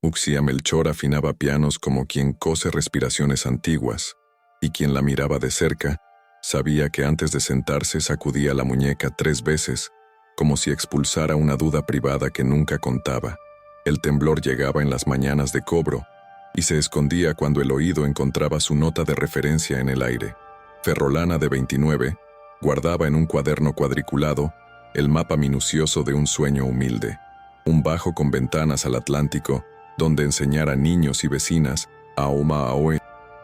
Uxía Melchor afinaba pianos como quien cose respiraciones antiguas, y quien la miraba de cerca sabía que antes de sentarse sacudía la muñeca 3 veces, como si expulsara una duda privada que nunca contaba. El temblor llegaba en las mañanas de cobro, y se escondía cuando el oído encontraba su nota de referencia en el aire. Ferrolana, de 29, guardaba en un cuaderno cuadriculado el mapa minucioso de un sueño humilde, un bajo con ventanas al Atlántico, donde enseñar a niños y vecinas a Omaoe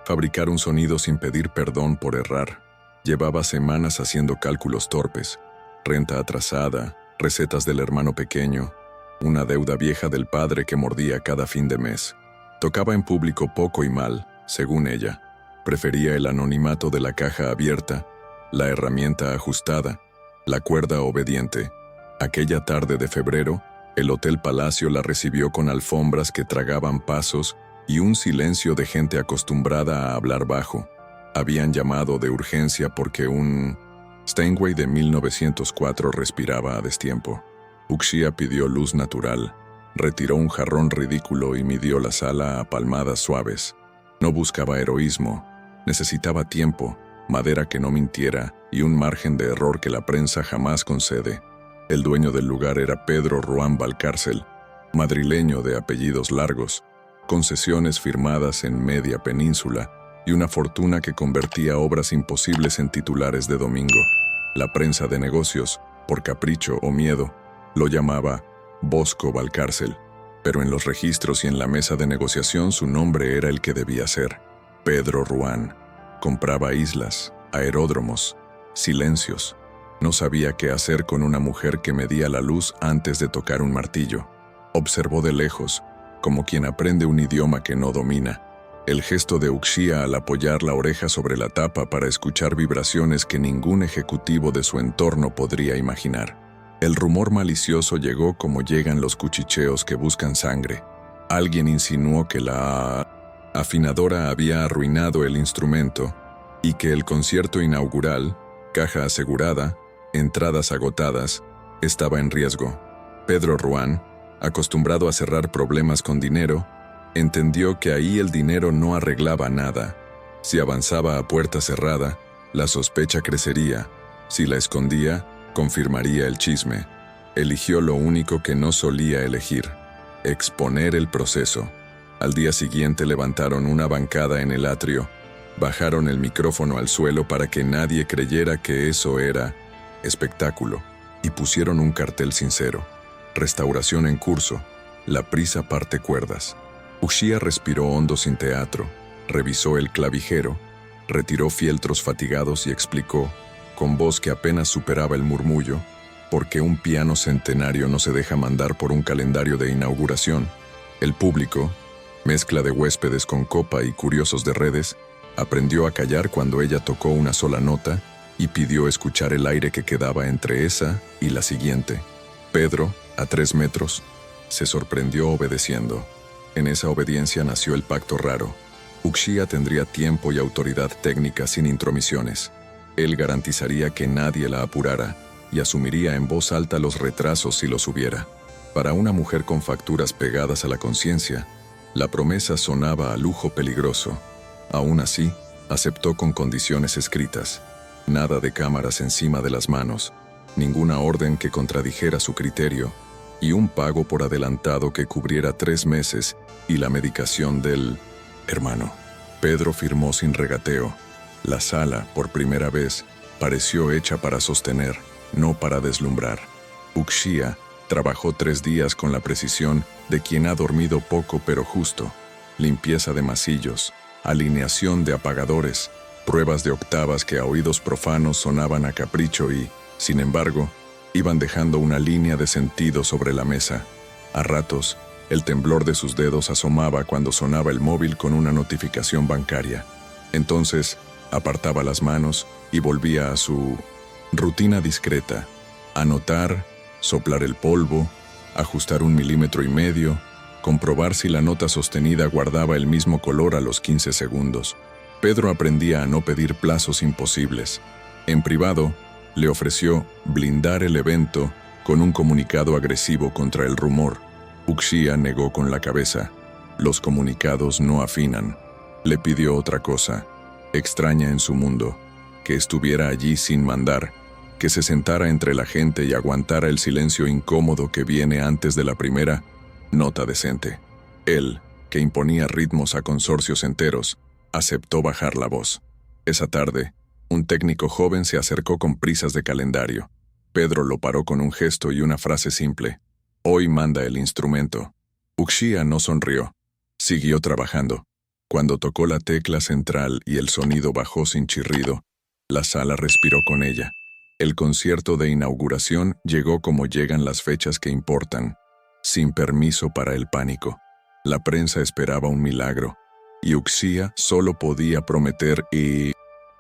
fabricar un sonido sin pedir perdón por errar. Llevaba semanas haciendo cálculos torpes, renta atrasada, recetas del hermano pequeño, una deuda vieja del padre que mordía cada fin de mes. Tocaba en público poco y mal, según ella. Prefería el anonimato de la caja abierta, la herramienta ajustada, la cuerda obediente. Aquella tarde de febrero, el Hotel Palacio la recibió con alfombras que tragaban pasos y un silencio de gente acostumbrada a hablar bajo. Habían llamado de urgencia porque un Steinway de 1904 respiraba a destiempo. Uxía pidió luz natural, retiró un jarrón ridículo y midió la sala a palmadas suaves. No buscaba heroísmo, necesitaba tiempo, madera que no mintiera y un margen de error que la prensa jamás concede. El dueño del lugar era Pedro Ruán Valcárcel, madrileño de apellidos largos, concesiones firmadas en media península y una fortuna que convertía obras imposibles en titulares de domingo. La prensa de negocios, por capricho o miedo, lo llamaba Bosco Valcárcel, pero en los registros y en la mesa de negociación su nombre era el que debía ser: Pedro Ruán. Compraba islas, aeródromos, silencios. No sabía qué hacer con una mujer que medía la luz antes de tocar un martillo. Observó de lejos, como quien aprende un idioma que no domina, el gesto de Uxía al apoyar la oreja sobre la tapa para escuchar vibraciones que ningún ejecutivo de su entorno podría imaginar. El rumor malicioso llegó como llegan los cuchicheos que buscan sangre. Alguien insinuó que la afinadora había arruinado el instrumento y que el concierto inaugural, caja asegurada, entradas agotadas, estaba en riesgo. Pedro Ruán, acostumbrado a cerrar problemas con dinero, entendió que ahí el dinero no arreglaba nada. Si avanzaba a puerta cerrada, la sospecha crecería. Si la escondía, confirmaría el chisme. Eligió lo único que no solía elegir: exponer el proceso. Al día siguiente levantaron una bancada en el atrio, bajaron el micrófono al suelo para que nadie creyera que eso era espectáculo, y pusieron un cartel sincero: restauración en curso, la prisa parte cuerdas. Uxía respiró hondo sin teatro, revisó el clavijero, retiró fieltros fatigados y explicó, con voz que apenas superaba el murmullo, por qué un piano centenario no se deja mandar por un calendario de inauguración. El público, mezcla de huéspedes con copa y curiosos de redes, aprendió a callar cuando ella tocó una sola nota y pidió escuchar el aire que quedaba entre esa y la siguiente. Pedro, a 3 metros, se sorprendió obedeciendo. En esa obediencia nació el pacto raro. Uxía tendría tiempo y autoridad técnica sin intromisiones. Él garantizaría que nadie la apurara y asumiría en voz alta los retrasos si los hubiera. Para una mujer con facturas pegadas a la conciencia, la promesa sonaba a lujo peligroso. Aún así, aceptó con condiciones escritas: nada de cámaras encima de las manos, ninguna orden que contradijera su criterio, y un pago por adelantado que cubriera 3 meses y la medicación del hermano. Pedro firmó sin regateo. La sala, por primera vez, pareció hecha para sostener, no para deslumbrar. Uxía trabajó 3 días con la precisión de quien ha dormido poco pero justo. Limpieza de masillos, alineación de apagadores, pruebas de octavas que a oídos profanos sonaban a capricho y, sin embargo, iban dejando una línea de sentido sobre la mesa. A ratos, el temblor de sus dedos asomaba cuando sonaba el móvil con una notificación bancaria. Entonces, apartaba las manos y volvía a su rutina discreta: anotar, soplar el polvo, ajustar 1,5 milímetros, comprobar si la nota sostenida guardaba el mismo color a los 15 segundos. Pedro aprendía a no pedir plazos imposibles. En privado, le ofreció blindar el evento con un comunicado agresivo contra el rumor. Uxía negó con la cabeza. Los comunicados no afinan. Le pidió otra cosa, extraña en su mundo, que estuviera allí sin mandar, que se sentara entre la gente y aguantara el silencio incómodo que viene antes de la primera nota decente. Él, que imponía ritmos a consorcios enteros, aceptó bajar la voz. Esa tarde, un técnico joven se acercó con prisas de calendario. Pedro lo paró con un gesto y una frase simple. Hoy manda el instrumento. Uxía no sonrió. Siguió trabajando. Cuando tocó la tecla central y el sonido bajó sin chirrido, la sala respiró con ella. El concierto de inauguración llegó como llegan las fechas que importan, sin permiso para el pánico. La prensa esperaba un milagro, y Uxía solo podía prometer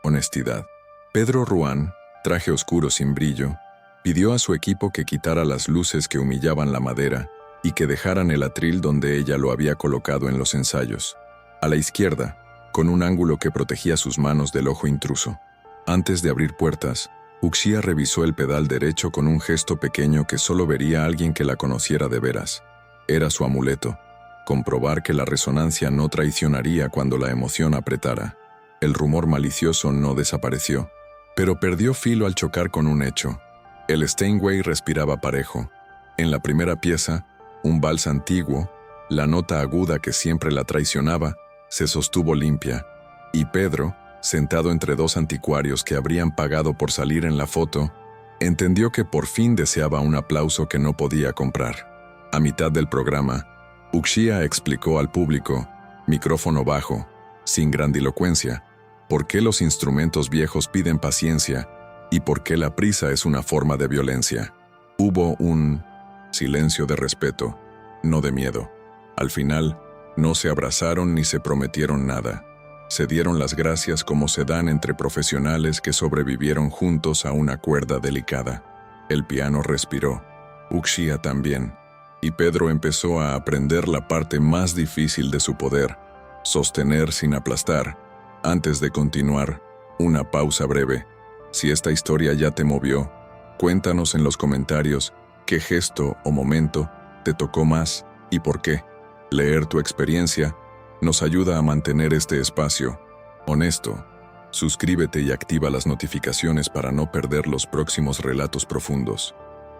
honestidad. Pedro Ruán, traje oscuro sin brillo, pidió a su equipo que quitara las luces que humillaban la madera y que dejaran el atril donde ella lo había colocado en los ensayos, a la izquierda, con un ángulo que protegía sus manos del ojo intruso. Antes de abrir puertas, Uxía revisó el pedal derecho con un gesto pequeño que solo vería alguien que la conociera de veras. Era su amuleto, comprobar que la resonancia no traicionaría cuando la emoción apretara. El rumor malicioso no desapareció, pero perdió filo al chocar con un hecho. El Steinway respiraba parejo. En la primera pieza, un vals antiguo, la nota aguda que siempre la traicionaba, se sostuvo limpia, y Pedro, sentado entre dos anticuarios que habrían pagado por salir en la foto, entendió que por fin deseaba un aplauso que no podía comprar. A mitad del programa, Uxía explicó al público, micrófono bajo, sin grandilocuencia, por qué los instrumentos viejos piden paciencia y por qué la prisa es una forma de violencia. Hubo un silencio de respeto, no de miedo. Al final, no se abrazaron ni se prometieron nada. Se dieron las gracias como se dan entre profesionales que sobrevivieron juntos a una cuerda delicada. El piano respiró, Uxía también, y Pedro empezó a aprender la parte más difícil de su poder, sostener sin aplastar. Antes de continuar, una pausa breve. Si esta historia ya te movió, cuéntanos en los comentarios qué gesto o momento te tocó más y por qué. Leer tu experiencia nos ayuda a mantener este espacio honesto. Suscríbete y activa las notificaciones para no perder los próximos relatos profundos.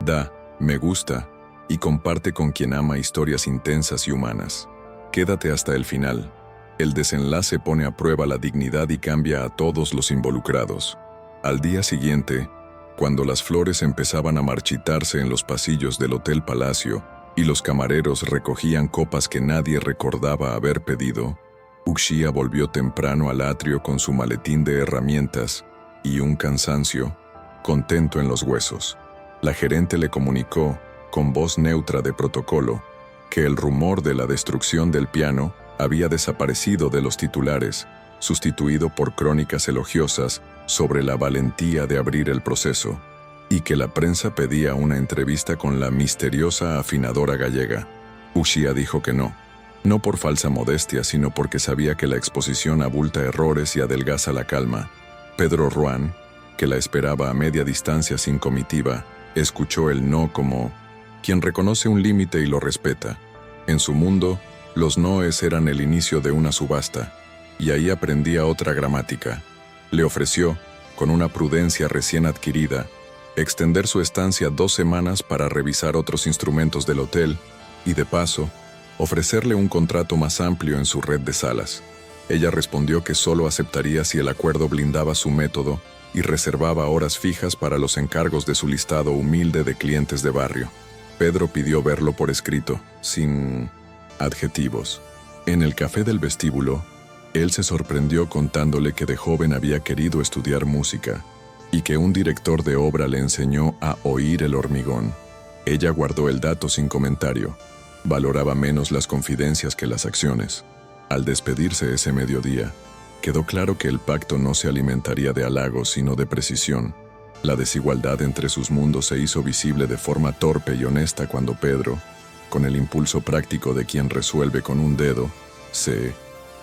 Da me gusta y comparte con quien ama historias intensas y humanas. Quédate hasta el final. El desenlace pone a prueba la dignidad y cambia a todos los involucrados. Al día siguiente, cuando las flores empezaban a marchitarse en los pasillos del Hotel Palacio y los camareros recogían copas que nadie recordaba haber pedido, Uxía volvió temprano al atrio con su maletín de herramientas y un cansancio, contento en los huesos. La gerente le comunicó, con voz neutra de protocolo, que el rumor de la destrucción del piano había desaparecido de los titulares, sustituido por crónicas elogiosas sobre la valentía de abrir el proceso, y que la prensa pedía una entrevista con la misteriosa afinadora gallega. Uxía dijo que no, no por falsa modestia, sino porque sabía que la exposición abulta errores y adelgaza la calma. Pedro Ruán, que la esperaba a media distancia sin comitiva, escuchó el no como quien reconoce un límite y lo respeta. En su mundo, los noes eran el inicio de una subasta, y ahí aprendía otra gramática. Le ofreció, con una prudencia recién adquirida, extender su estancia 2 semanas para revisar otros instrumentos del hotel y, de paso, ofrecerle un contrato más amplio en su red de salas. Ella respondió que solo aceptaría si el acuerdo blindaba su método y reservaba horas fijas para los encargos de su listado humilde de clientes de barrio. Pedro pidió verlo por escrito, sin adjetivos. En el café del vestíbulo, él se sorprendió contándole que de joven había querido estudiar música y que un director de obra le enseñó a oír el hormigón. Ella guardó el dato sin comentario. Valoraba menos las confidencias que las acciones. Al despedirse ese mediodía, quedó claro que el pacto no se alimentaría de halagos sino de precisión. La desigualdad entre sus mundos se hizo visible de forma torpe y honesta cuando Pedro, con el impulso práctico de quien resuelve con un dedo, se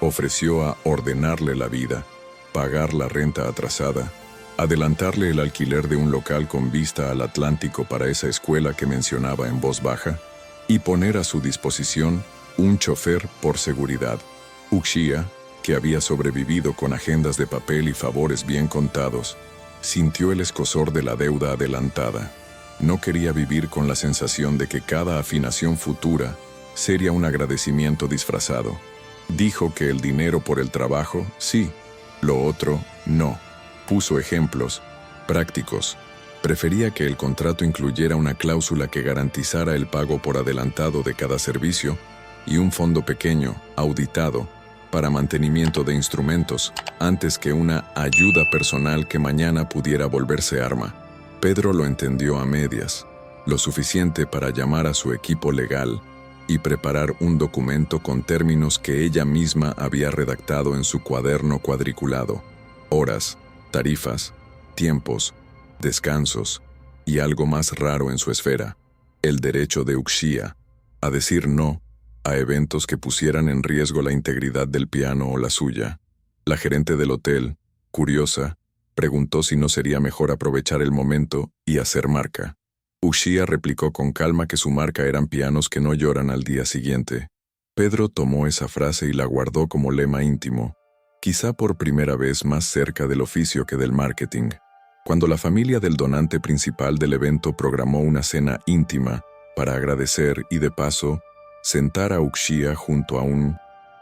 ofreció a ordenarle la vida, pagar la renta atrasada, adelantarle el alquiler de un local con vista al Atlántico para esa escuela que mencionaba en voz baja, y poner a su disposición un chofer por seguridad. Uxia, que había sobrevivido con agendas de papel y favores bien contados, sintió el escozor de la deuda adelantada. No quería vivir con la sensación de que cada afinación futura sería un agradecimiento disfrazado. Dijo que el dinero por el trabajo, sí, lo otro, no. Puso ejemplos prácticos. Prefería que el contrato incluyera una cláusula que garantizara el pago por adelantado de cada servicio y un fondo pequeño, auditado, para mantenimiento de instrumentos, antes que una ayuda personal que mañana pudiera volverse arma. Pedro lo entendió a medias, lo suficiente para llamar a su equipo legal y preparar un documento con términos que ella misma había redactado en su cuaderno cuadriculado: horas, tarifas, tiempos, descansos y algo más raro en su esfera: el derecho de Uxia a decir no a eventos que pusieran en riesgo la integridad del piano o la suya. La gerente del hotel, curiosa, preguntó si no sería mejor aprovechar el momento y hacer marca. Uxia replicó con calma que su marca eran pianos que no lloran al día siguiente. Pedro tomó esa frase y la guardó como lema íntimo, quizá por primera vez más cerca del oficio que del marketing. Cuando la familia del donante principal del evento programó una cena íntima para agradecer y, de paso, sentar a Uxia junto a un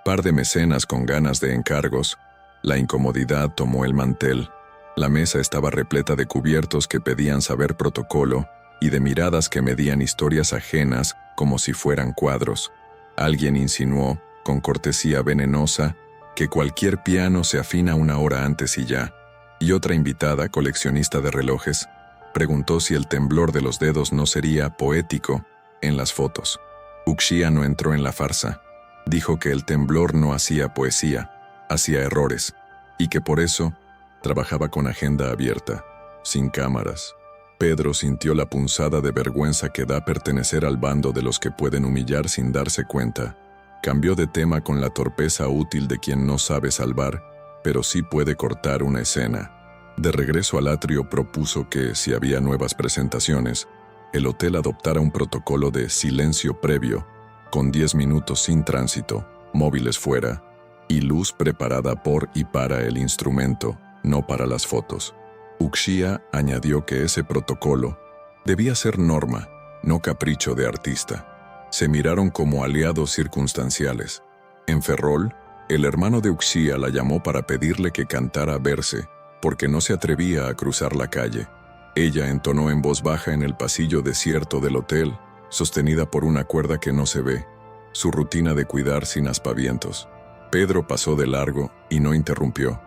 par de mecenas con ganas de encargos, la incomodidad tomó el mantel. La mesa estaba repleta de cubiertos que pedían saber protocolo y de miradas que medían historias ajenas como si fueran cuadros. Alguien insinuó, con cortesía venenosa, que cualquier piano se afina una hora antes y ya. Y otra invitada, coleccionista de relojes, preguntó si el temblor de los dedos no sería poético en las fotos. Uxia no entró en la farsa. Dijo que el temblor no hacía poesía, hacía errores, y que por eso trabajaba con agenda abierta, sin cámaras. Pedro sintió la punzada de vergüenza que da pertenecer al bando de los que pueden humillar sin darse cuenta. Cambió de tema con la torpeza útil de quien no sabe salvar, pero sí puede cortar una escena. De regreso al atrio propuso que, si había nuevas presentaciones, el hotel adoptara un protocolo de silencio previo, con 10 minutos sin tránsito, móviles fuera, y luz preparada por y para el instrumento, no para las fotos. Uxia añadió que ese protocolo debía ser norma, no capricho de artista. Se miraron como aliados circunstanciales. En Ferrol, el hermano de Uxia la llamó para pedirle que cantara Verse, porque no se atrevía a cruzar la calle. Ella entonó en voz baja en el pasillo desierto del hotel, sostenida por una cuerda que no se ve, su rutina de cuidar sin aspavientos. Pedro pasó de largo y no interrumpió.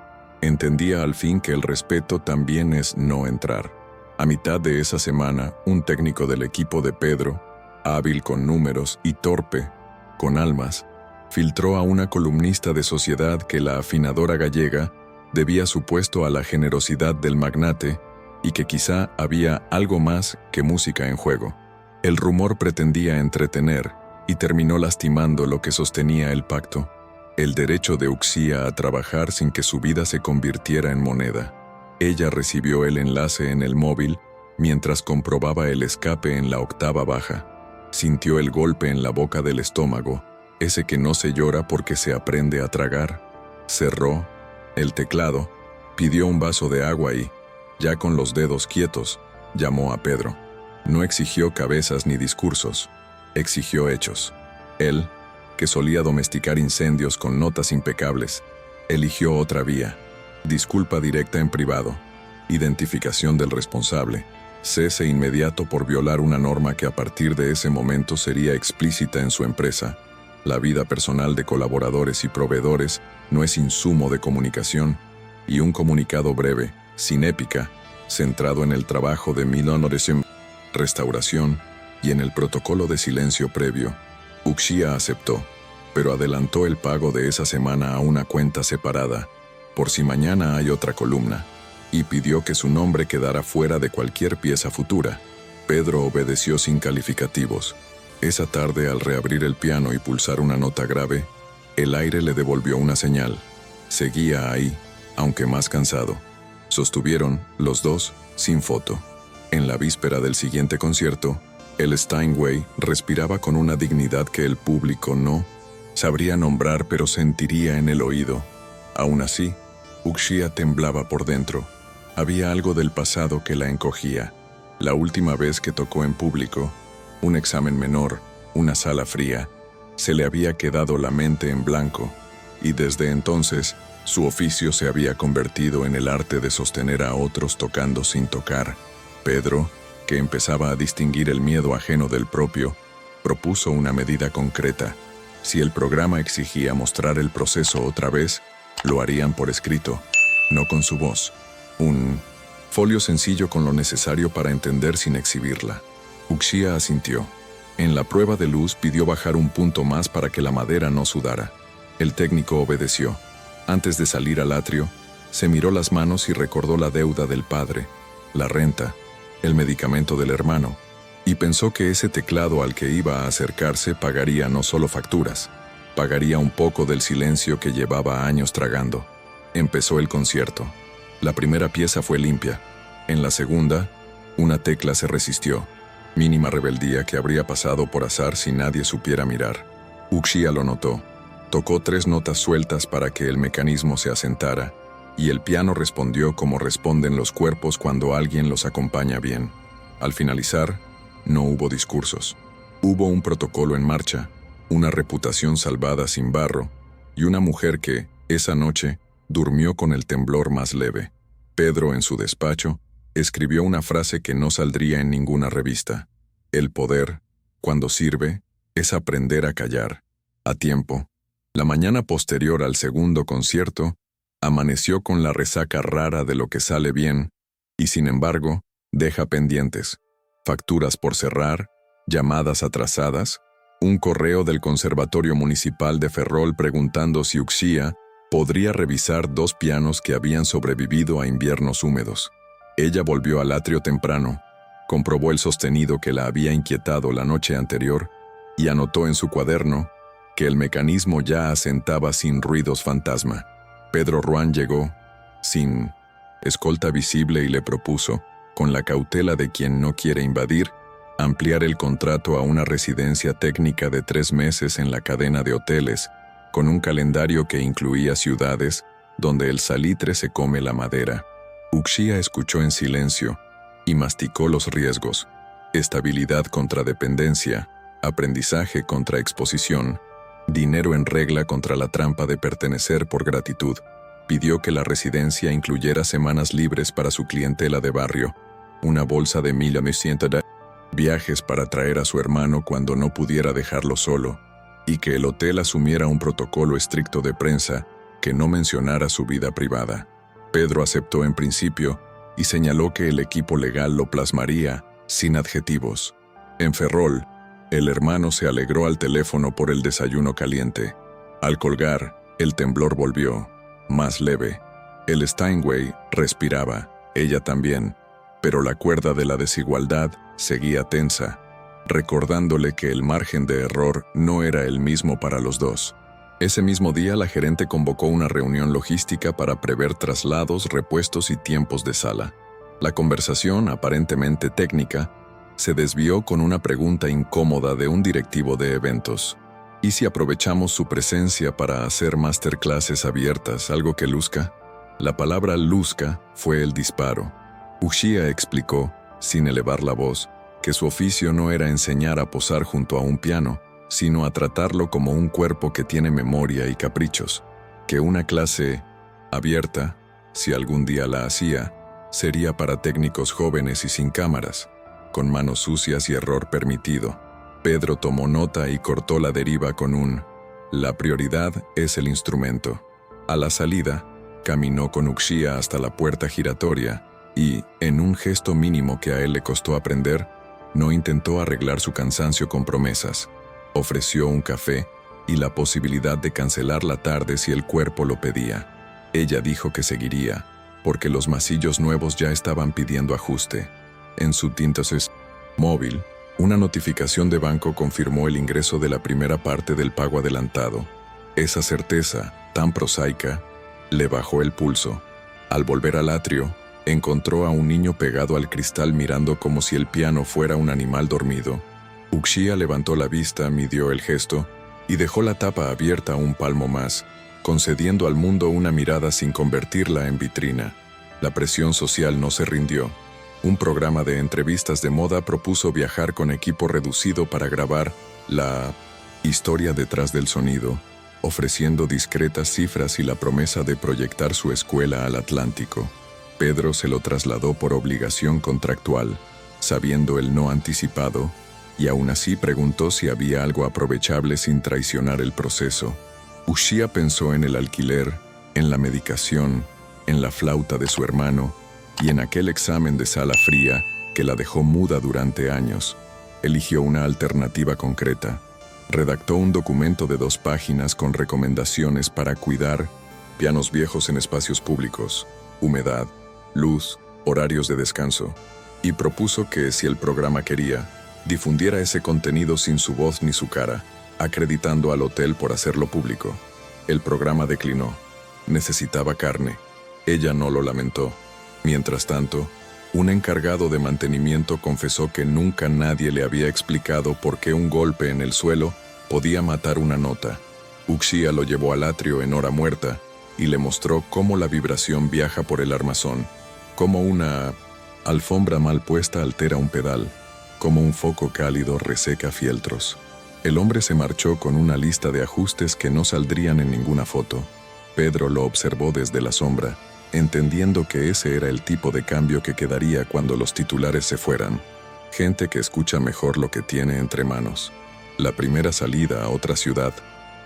Entendía al fin que el respeto también es no entrar. A mitad de esa semana, un técnico del equipo de Pedro, hábil con números y torpe con almas, filtró a una columnista de Sociedad que la afinadora gallega debía su puesto a la generosidad del magnate y que quizá había algo más que música en juego. El rumor pretendía entretener y terminó lastimando lo que sostenía el pacto: el derecho de Uxia a trabajar sin que su vida se convirtiera en moneda. Ella recibió el enlace en el móvil mientras comprobaba el escape en la octava baja. Sintió el golpe en la boca del estómago, ese que no se llora porque se aprende a tragar. Cerró el teclado, pidió un vaso de agua y, ya con los dedos quietos, llamó a Pedro. No exigió cabezas ni discursos, exigió hechos. Él, que solía domesticar incendios con notas impecables, eligió otra vía: disculpa directa en privado, identificación del responsable, cese inmediato por violar una norma que a partir de ese momento sería explícita en su empresa. La vida personal de colaboradores y proveedores no es insumo de comunicación, y un comunicado breve, sin épica, centrado en el trabajo de restauración y en el protocolo de silencio previo. Uxia aceptó, pero adelantó el pago de esa semana a una cuenta separada, por si mañana hay otra columna, y pidió que su nombre quedara fuera de cualquier pieza futura. Pedro obedeció sin calificativos. Esa tarde, al reabrir el piano y pulsar una nota grave, el aire le devolvió una señal. Seguía ahí, aunque más cansado. Sostuvieron, los dos, sin foto. En la víspera del siguiente concierto, el Steinway respiraba con una dignidad que el público no Sabría nombrar, pero sentiría en el oído. Aún así, Uxia temblaba por dentro. Había algo del pasado que la encogía. La última vez que tocó en público, un examen menor, una sala fría, se le había quedado la mente en blanco, y desde entonces su oficio se había convertido en el arte de sostener a otros tocando sin tocar. Pedro, que empezaba a distinguir el miedo ajeno del propio, propuso una medida concreta. Si el programa exigía mostrar el proceso otra vez, lo harían por escrito, no con su voz. Un folio sencillo con lo necesario para entender sin exhibirla. Uxia asintió. En la prueba de luz pidió bajar un punto más para que la madera no sudara. El técnico obedeció. Antes de salir al atrio, se miró las manos y recordó la deuda del padre, la renta, el medicamento del hermano, y pensó que ese teclado al que iba a acercarse pagaría no solo facturas, pagaría un poco del silencio que llevaba años tragando. Empezó el concierto. La primera pieza fue limpia. En la segunda, una tecla se resistió. Mínima rebeldía que habría pasado por azar si nadie supiera mirar. Uxia lo notó. Tocó 3 notas sueltas para que el mecanismo se asentara, y el piano respondió como responden los cuerpos cuando alguien los acompaña bien. Al finalizar, no hubo discursos. Hubo un protocolo en marcha, una reputación salvada sin barro, y una mujer que, esa noche, durmió con el temblor más leve. Pedro, en su despacho, escribió una frase que no saldría en ninguna revista. El poder, cuando sirve, es aprender a callar. A tiempo. La mañana posterior al segundo concierto, amaneció con la resaca rara de lo que sale bien, y sin embargo, deja pendientes. Facturas por cerrar, llamadas atrasadas, un correo del Conservatorio Municipal de Ferrol preguntando si Uxia podría revisar 2 pianos que habían sobrevivido a inviernos húmedos. Ella volvió al atrio temprano, comprobó el sostenido que la había inquietado la noche anterior y anotó en su cuaderno que el mecanismo ya asentaba sin ruidos fantasma. Pedro Ruán llegó, sin escolta visible, y le propuso, con la cautela de quien no quiere invadir, ampliar el contrato a una residencia técnica de 3 meses en la cadena de hoteles, con un calendario que incluía ciudades donde el salitre se come la madera. Uxia escuchó en silencio y masticó los riesgos: estabilidad contra dependencia, aprendizaje contra exposición, dinero en regla contra la trampa de pertenecer por gratitud. Pidió que la residencia incluyera semanas libres para su clientela de barrio, una bolsa de 1.900 viajes para traer a su hermano cuando no pudiera dejarlo solo, y que el hotel asumiera un protocolo estricto de prensa que no mencionara su vida privada. Pedro aceptó en principio y señaló que el equipo legal lo plasmaría sin adjetivos. En Ferrol, el hermano se alegró al teléfono por el desayuno caliente. Al colgar, el temblor volvió, más leve. El Steinway respiraba, ella también, pero la cuerda de la desigualdad seguía tensa, recordándole que el margen de error no era el mismo para los dos. Ese mismo día, la gerente convocó una reunión logística para prever traslados, repuestos y tiempos de sala. La conversación, aparentemente técnica, se desvió con una pregunta incómoda de un directivo de eventos. ¿Y si aprovechamos su presencia para hacer masterclasses abiertas, algo que luzca? La palabra luzca fue el disparo. Uxia explicó, sin elevar la voz, que su oficio no era enseñar a posar junto a un piano, sino a tratarlo como un cuerpo que tiene memoria y caprichos, que una clase abierta, si algún día la hacía, sería para técnicos jóvenes y sin cámaras, con manos sucias y error permitido. Pedro tomó nota y cortó la deriva con un: la prioridad es el instrumento. A la salida, caminó con Uxia hasta la puerta giratoria y, en un gesto mínimo que a él le costó aprender, no intentó arreglar su cansancio con promesas. Ofreció un café y la posibilidad de cancelar la tarde si el cuerpo lo pedía. Ella dijo que seguiría, porque los masillos nuevos ya estaban pidiendo ajuste. En su entonces móvil, una notificación de banco confirmó el ingreso de la primera parte del pago adelantado. Esa certeza, tan prosaica, le bajó el pulso. Al volver al atrio, encontró a un niño pegado al cristal mirando como si el piano fuera un animal dormido. Uxia levantó la vista, midió el gesto y dejó la tapa abierta un palmo más, concediendo al mundo una mirada sin convertirla en vitrina. La presión social no se rindió. Un programa de entrevistas de moda propuso viajar con equipo reducido para grabar la historia detrás del sonido, ofreciendo discretas cifras y la promesa de proyectar su escuela al Atlántico. Pedro se lo trasladó por obligación contractual, sabiendo el no anticipado, y aún así preguntó si había algo aprovechable sin traicionar el proceso. Uxía pensó en el alquiler, en la medicación, en la flauta de su hermano y en aquel examen de sala fría que la dejó muda durante años. Eligió una alternativa concreta. Redactó un documento de 2 páginas con recomendaciones para cuidar pianos viejos en espacios públicos, humedad, luz, horarios de descanso, y propuso que, si el programa quería, difundiera ese contenido sin su voz ni su cara, acreditando al hotel por hacerlo público. El programa declinó. Necesitaba carne. Ella no lo lamentó. Mientras tanto, un encargado de mantenimiento confesó que nunca nadie le había explicado por qué un golpe en el suelo podía matar una nota. Uxía lo llevó al atrio en hora muerta y le mostró cómo la vibración viaja por el armazón, cómo una alfombra mal puesta altera un pedal, cómo un foco cálido reseca fieltros. El hombre se marchó con una lista de ajustes que no saldrían en ninguna foto. Pedro lo observó desde la sombra, entendiendo que ese era el tipo de cambio que quedaría cuando los titulares se fueran. Gente que escucha mejor lo que tiene entre manos. La primera salida a otra ciudad,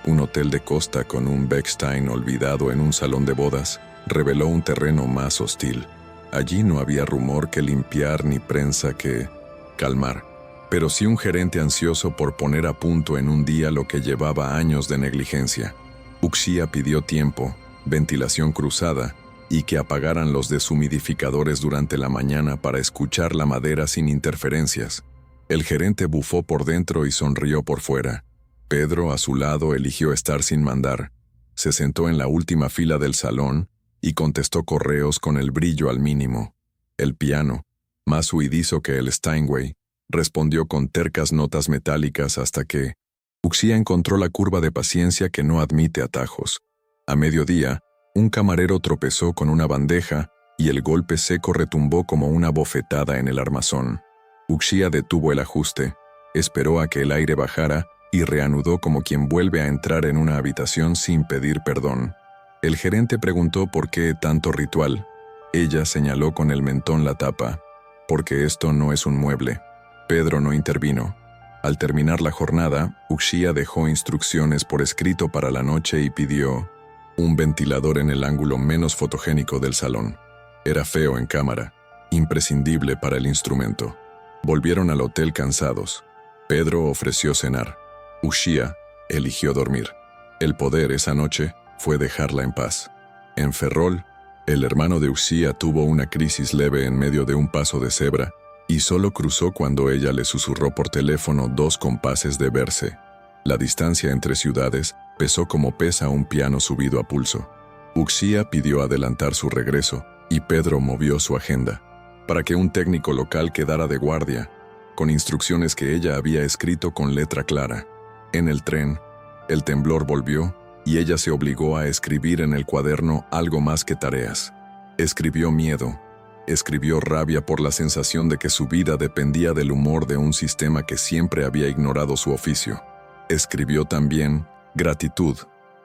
un hotel de costa con un Bechstein olvidado en un salón de bodas, reveló un terreno más hostil. Allí no había rumor que limpiar ni prensa que calmar, pero sí un gerente ansioso por poner a punto en un día lo que llevaba años de negligencia. Uxía pidió tiempo, ventilación cruzada, y que apagaran los deshumidificadores durante la mañana para escuchar la madera sin interferencias. El gerente bufó por dentro y sonrió por fuera. Pedro, a su lado, eligió estar sin mandar. Se sentó en la última fila del salón y contestó correos con el brillo al mínimo. El piano, más huidizo que el Steinway, respondió con tercas notas metálicas hasta que Uxía encontró la curva de paciencia que no admite atajos. A mediodía, un camarero tropezó con una bandeja y el golpe seco retumbó como una bofetada en el armazón. Uxía detuvo el ajuste, esperó a que el aire bajara y reanudó como quien vuelve a entrar en una habitación sin pedir perdón. El gerente preguntó por qué tanto ritual. Ella señaló con el mentón la tapa. Porque esto no es un mueble. Pedro no intervino. Al terminar la jornada, Uxía dejó instrucciones por escrito para la noche y pidió un ventilador en el ángulo menos fotogénico del salón. Era feo en cámara, imprescindible para el instrumento. Volvieron al hotel cansados. Pedro ofreció cenar. Uxía eligió dormir. El poder esa noche fue dejarla en paz. En Ferrol, el hermano de Uxía tuvo una crisis leve en medio de un paso de cebra y solo cruzó cuando ella le susurró por teléfono 2 compases de verse. La distancia entre ciudades pesó como pesa un piano subido a pulso. Uxía pidió adelantar su regreso y Pedro movió su agenda para que un técnico local quedara de guardia, con instrucciones que ella había escrito con letra clara. En el tren, el temblor volvió y ella se obligó a escribir en el cuaderno algo más que tareas. Escribió miedo, escribió rabia por la sensación de que su vida dependía del humor de un sistema que siempre había ignorado su oficio. Escribió también gratitud,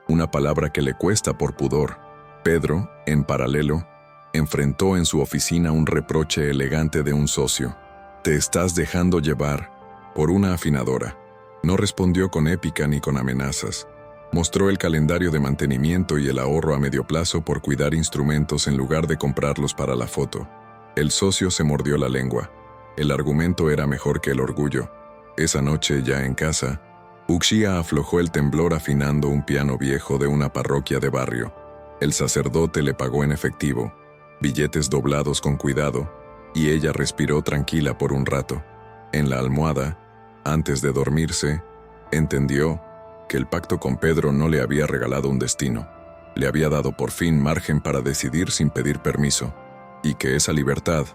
una palabra que le cuesta por pudor. Pedro, en paralelo, enfrentó en su oficina un reproche elegante de un socio. «Te estás dejando llevar por una afinadora». No respondió con épica ni con amenazas. Mostró el calendario de mantenimiento y el ahorro a medio plazo por cuidar instrumentos en lugar de comprarlos para la foto. El socio se mordió la lengua. El argumento era mejor que el orgullo. Esa noche, ya en casa, Uxía aflojó el temblor afinando un piano viejo de una parroquia de barrio. El sacerdote le pagó en efectivo, billetes doblados con cuidado, y ella respiró tranquila por un rato. En la almohada, antes de dormirse, entendió que el pacto con Pedro no le había regalado un destino. Le había dado por fin margen para decidir sin pedir permiso, y que esa libertad,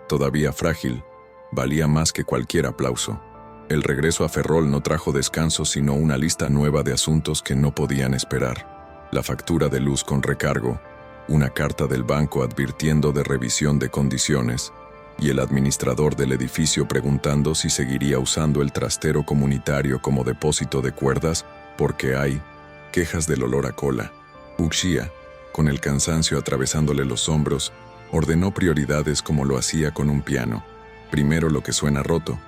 todavía frágil, valía más que cualquier aplauso. El regreso a Ferrol no trajo descanso sino una lista nueva de asuntos que no podían esperar. La factura de luz con recargo, una carta del banco advirtiendo de revisión de condiciones, y el administrador del edificio preguntando si seguiría usando el trastero comunitario como depósito de cuerdas porque hay quejas del olor a cola. Uxía, con el cansancio atravesándole los hombros, ordenó prioridades como lo hacía con un piano. Primero lo que suena roto,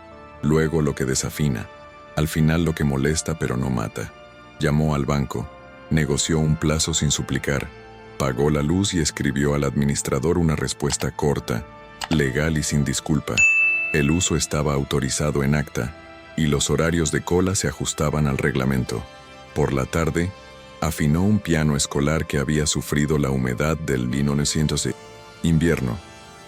luego lo que desafina, al final lo que molesta pero no mata. Llamó al banco, negoció un plazo sin suplicar, pagó la luz y escribió al administrador una respuesta corta, legal y sin disculpa. El uso estaba autorizado en acta, y los horarios de cola se ajustaban al reglamento. Por la tarde, afinó un piano escolar que había sufrido la humedad del 1906. Invierno.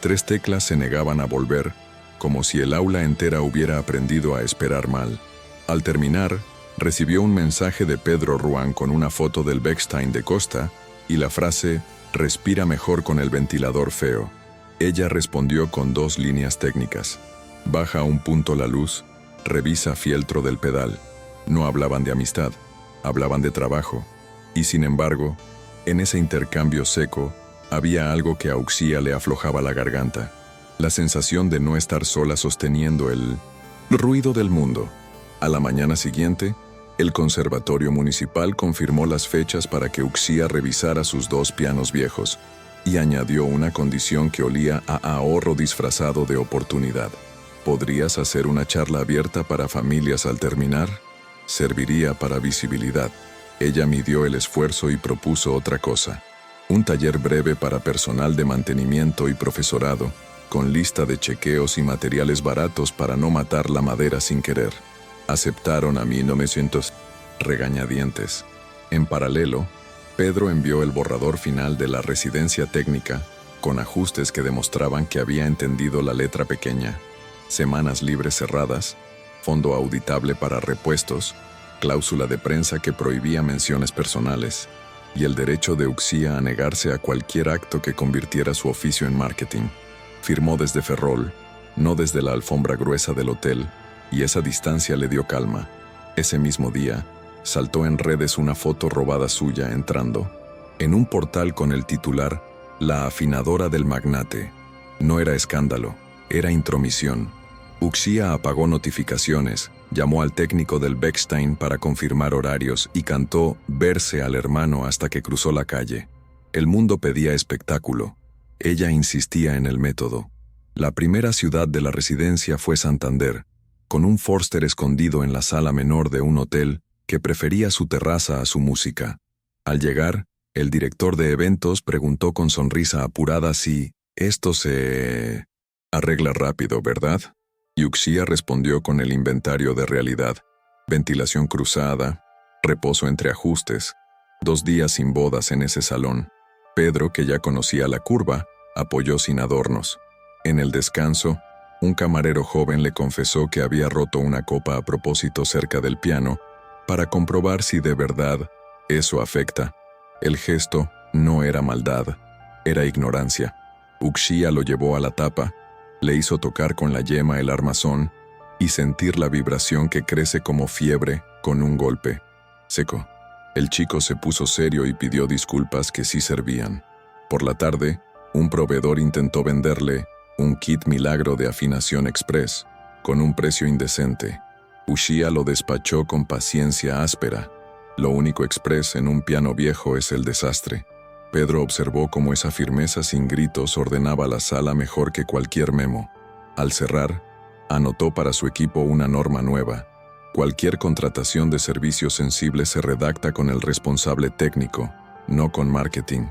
3 teclas se negaban a volver, como si el aula entera hubiera aprendido a esperar mal. Al terminar, recibió un mensaje de Pedro Ruán con una foto del Bechstein de Costa y la frase «Respira mejor con el ventilador feo». Ella respondió con 2 líneas técnicas. Baja un punto la luz, revisa fieltro del pedal. No hablaban de amistad, hablaban de trabajo. Y sin embargo, en ese intercambio seco, había algo que a Uxía le aflojaba la garganta. La sensación de no estar sola sosteniendo el ruido del mundo. A la mañana siguiente, el Conservatorio Municipal confirmó las fechas para que Uxía revisara sus 2 pianos viejos y añadió una condición que olía a ahorro disfrazado de oportunidad. ¿Podrías hacer una charla abierta para familias al terminar? Serviría para visibilidad. Ella midió el esfuerzo y propuso otra cosa. Un taller breve para personal de mantenimiento y profesorado, con lista de chequeos y materiales baratos para no matar la madera sin querer. Aceptaron a 1900 regañadientes. En paralelo, Pedro envió el borrador final de la residencia técnica, con ajustes que demostraban que había entendido la letra pequeña. Semanas libres cerradas, fondo auditable para repuestos, cláusula de prensa que prohibía menciones personales, y el derecho de Uxía a negarse a cualquier acto que convirtiera su oficio en marketing. Firmó desde Ferrol, no desde la alfombra gruesa del hotel, y esa distancia le dio calma. Ese mismo día, saltó en redes una foto robada suya entrando en un portal con el titular «La afinadora del magnate». No era escándalo, era intromisión. Uxía apagó notificaciones, llamó al técnico del Bechstein para confirmar horarios y cantó «Verse al hermano» hasta que cruzó la calle. El mundo pedía espectáculo. Ella insistía en el método. La primera ciudad de la residencia fue Santander, con un Forster escondido en la sala menor de un hotel que prefería su terraza a su música. Al llegar, el director de eventos preguntó con sonrisa apurada si «esto se arregla rápido, ¿verdad?». Y Uxía respondió con el inventario de realidad: ventilación cruzada, reposo entre ajustes, 2 días sin bodas en ese salón. Pedro, que ya conocía la curva, apoyó sin adornos. En el descanso, un camarero joven le confesó que había roto una copa a propósito cerca del piano para comprobar si de verdad eso afecta. El gesto no era maldad, era ignorancia. Uxía lo llevó a la tapa, le hizo tocar con la yema el armazón y sentir la vibración que crece como fiebre con un golpe seco. El chico se puso serio y pidió disculpas que sí servían. Por la tarde, un proveedor intentó venderle un kit milagro de afinación express, con un precio indecente. Uxía lo despachó con paciencia áspera. Lo único express en un piano viejo es el desastre. Pedro observó cómo esa firmeza sin gritos ordenaba la sala mejor que cualquier memo. Al cerrar, anotó para su equipo una norma nueva. Cualquier contratación de servicios sensibles se redacta con el responsable técnico, no con marketing.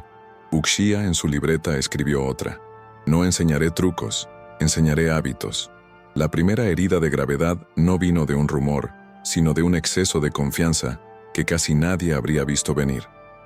Uxía en su libreta escribió otra. No enseñaré trucos, enseñaré hábitos. La primera herida de gravedad no vino de un rumor, sino de un exceso de confianza que casi nadie habría visto venir.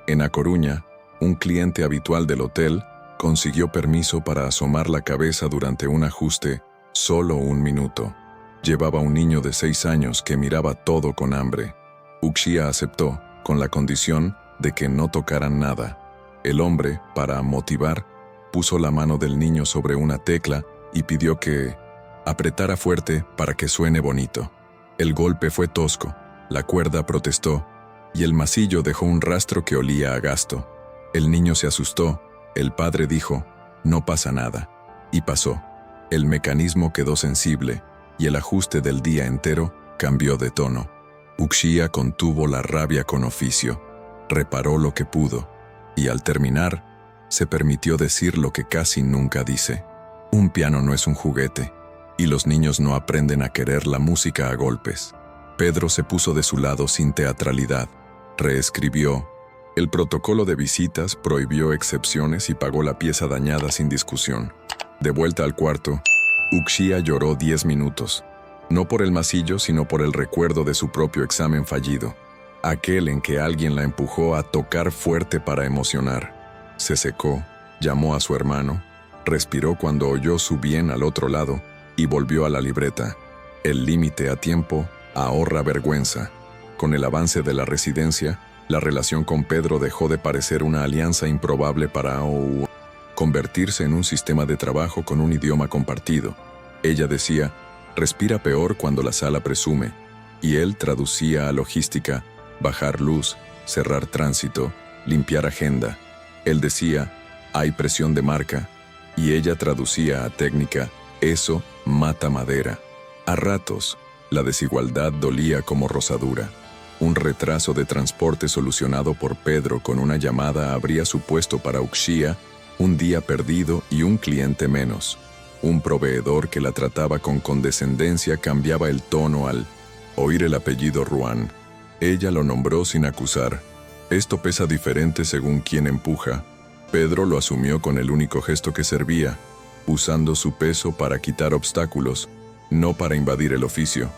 En A Coruña, un cliente habitual del hotel consiguió permiso para asomar la cabeza durante un ajuste, solo 1 minuto. Llevaba un niño de 6 años que miraba todo con hambre. Uxía aceptó, con la condición de que no tocaran nada. El hombre, para motivar, puso la mano del niño sobre una tecla y pidió que apretara fuerte para que suene bonito. El golpe fue tosco, la cuerda protestó, y el masillo dejó un rastro que olía a gasto. El niño se asustó, el padre dijo, «No pasa nada», y pasó. El mecanismo quedó sensible, y el ajuste del día entero cambió de tono. Uxía contuvo la rabia con oficio, reparó lo que pudo, y al terminar, se permitió decir lo que casi nunca dice. Un piano no es un juguete, y los niños no aprenden a querer la música a golpes. Pedro se puso de su lado sin teatralidad, reescribió. El protocolo de visitas prohibió excepciones y pagó la pieza dañada sin discusión. De vuelta al cuarto, Uxía lloró 10 minutos, no por el masillo, sino por el recuerdo de su propio examen fallido, aquel en que alguien la empujó a tocar fuerte para emocionar. Se secó, llamó a su hermano, respiró cuando oyó su bien al otro lado y volvió a la libreta. El límite a tiempo ahorra vergüenza. Con el avance de la residencia, la relación con Pedro dejó de parecer una alianza improbable para convertirse en un sistema de trabajo con un idioma compartido. Ella decía, respira peor cuando la sala presume, y él traducía a logística, bajar luz, cerrar tránsito, limpiar agenda. Él decía, hay presión de marca, y ella traducía a técnica, eso mata madera. A ratos, la desigualdad dolía como rosadura. Un retraso de transporte solucionado por Pedro con una llamada habría supuesto para Uxía un día perdido y un cliente menos. Un proveedor que la trataba con condescendencia cambiaba el tono al oír el apellido Ruan. Ella lo nombró sin acusar. Esto pesa diferente según quien empuja. Pedro lo asumió con el único gesto que servía, usando su peso para quitar obstáculos, no para invadir el oficio.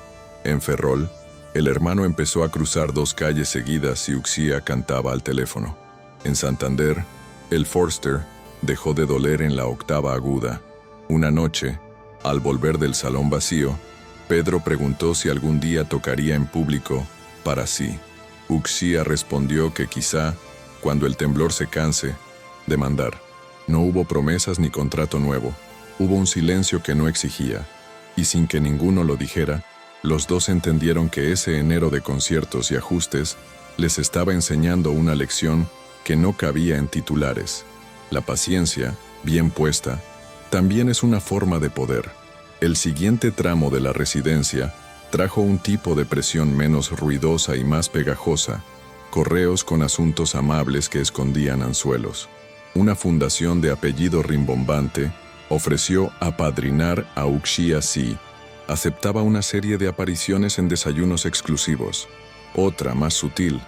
En Ferrol, el hermano empezó a cruzar 2 calles seguidas y Uxía cantaba al teléfono. En Santander, el Forster dejó de doler en la octava aguda. Una noche, al volver del salón vacío, Pedro preguntó si algún día tocaría en público para sí. Uxía respondió que quizá, cuando el temblor se canse, de mandar. No hubo promesas ni contrato nuevo. Hubo un silencio que no exigía. Y sin que ninguno lo dijera, los dos entendieron que ese enero de conciertos y ajustes les estaba enseñando una lección que no cabía en titulares. La paciencia, bien puesta, también es una forma de poder. El siguiente tramo de la residencia trajo un tipo de presión menos ruidosa y más pegajosa, correos con asuntos amables que escondían anzuelos. Una fundación de apellido rimbombante ofreció apadrinar a Uxía si aceptaba una serie de apariciones en desayunos exclusivos. Otra, más sutil,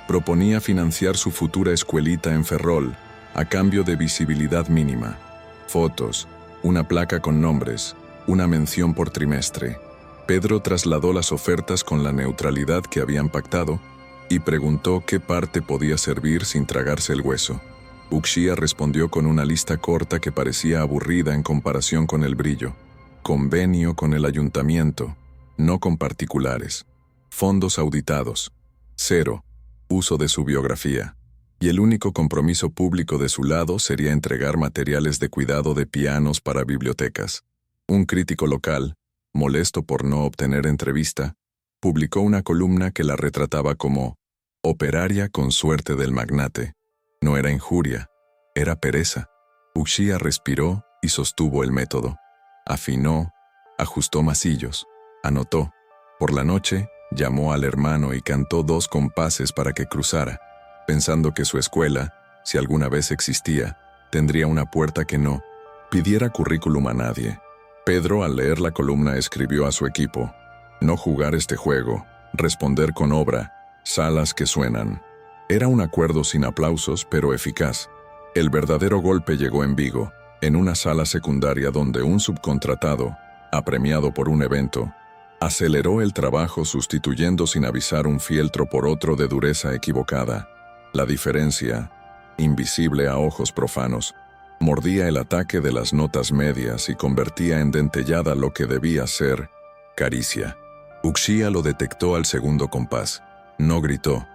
proponía financiar su futura escuelita en Ferrol a cambio de visibilidad mínima. Fotos, una placa con nombres, una mención por trimestre. Pedro trasladó las ofertas con la neutralidad que habían pactado y preguntó qué parte podía servir sin tragarse el hueso. Uxía respondió con una lista corta que parecía aburrida en comparación con el brillo. Convenio con el ayuntamiento, no con particulares. Fondos auditados. 0. Uso de su biografía. Y el único compromiso público de su lado sería entregar materiales de cuidado de pianos para bibliotecas. Un crítico local, molesto por no obtener entrevista, publicó una columna que la retrataba como operaria con suerte del magnate. No era injuria, era pereza. Uxía respiró y sostuvo el método. Afinó, ajustó masillos, anotó. Por la noche, llamó al hermano y cantó 2 compases para que cruzara, pensando que su escuela, si alguna vez existía, tendría una puerta que no pidiera currículum a nadie. Pedro, al leer la columna, escribió a su equipo: no jugar este juego, responder con obra, salas que suenan. Era un acuerdo sin aplausos, pero eficaz. El verdadero golpe llegó en Vigo, en una sala secundaria donde un subcontratado, apremiado por un evento, aceleró el trabajo sustituyendo sin avisar un fieltro por otro de dureza equivocada. La diferencia, invisible a ojos profanos, mordía el ataque de las notas medias y convertía en dentellada lo que debía ser caricia. Uxía lo detectó al segundo compás. No gritó.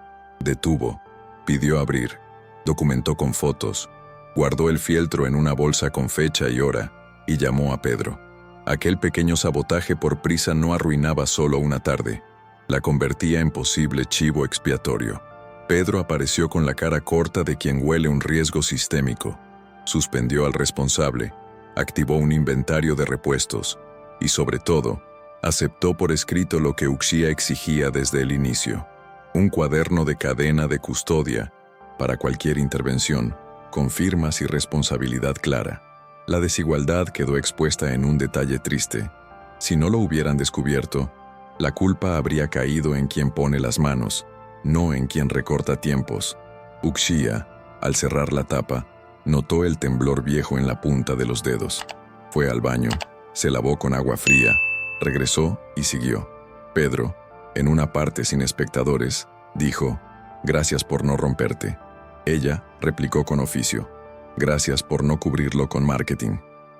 Detuvo, pidió abrir, documentó con fotos, guardó el fieltro en una bolsa con fecha y hora y llamó a Pedro. Aquel pequeño sabotaje por prisa no arruinaba solo una tarde, La convertía en posible chivo expiatorio. Pedro apareció con la cara corta de quien huele un riesgo sistémico. Suspendió al responsable, activó un inventario de repuestos y, sobre todo, aceptó por escrito lo que Uxía exigía desde el inicio: un cuaderno de cadena de custodia para cualquier intervención, con firmas y responsabilidad clara. La desigualdad quedó expuesta en un detalle triste. Si no lo hubieran descubierto, la culpa habría caído en quien pone las manos, no en quien recorta tiempos. Uxía, al cerrar la tapa, notó el temblor viejo en la punta de los dedos. Fue al baño, se lavó con agua fría, regresó y siguió. Pedro, en una parte sin espectadores, dijo: «Gracias por no romperte». Ella replicó con oficio: «Gracias por no cubrirlo con marketing».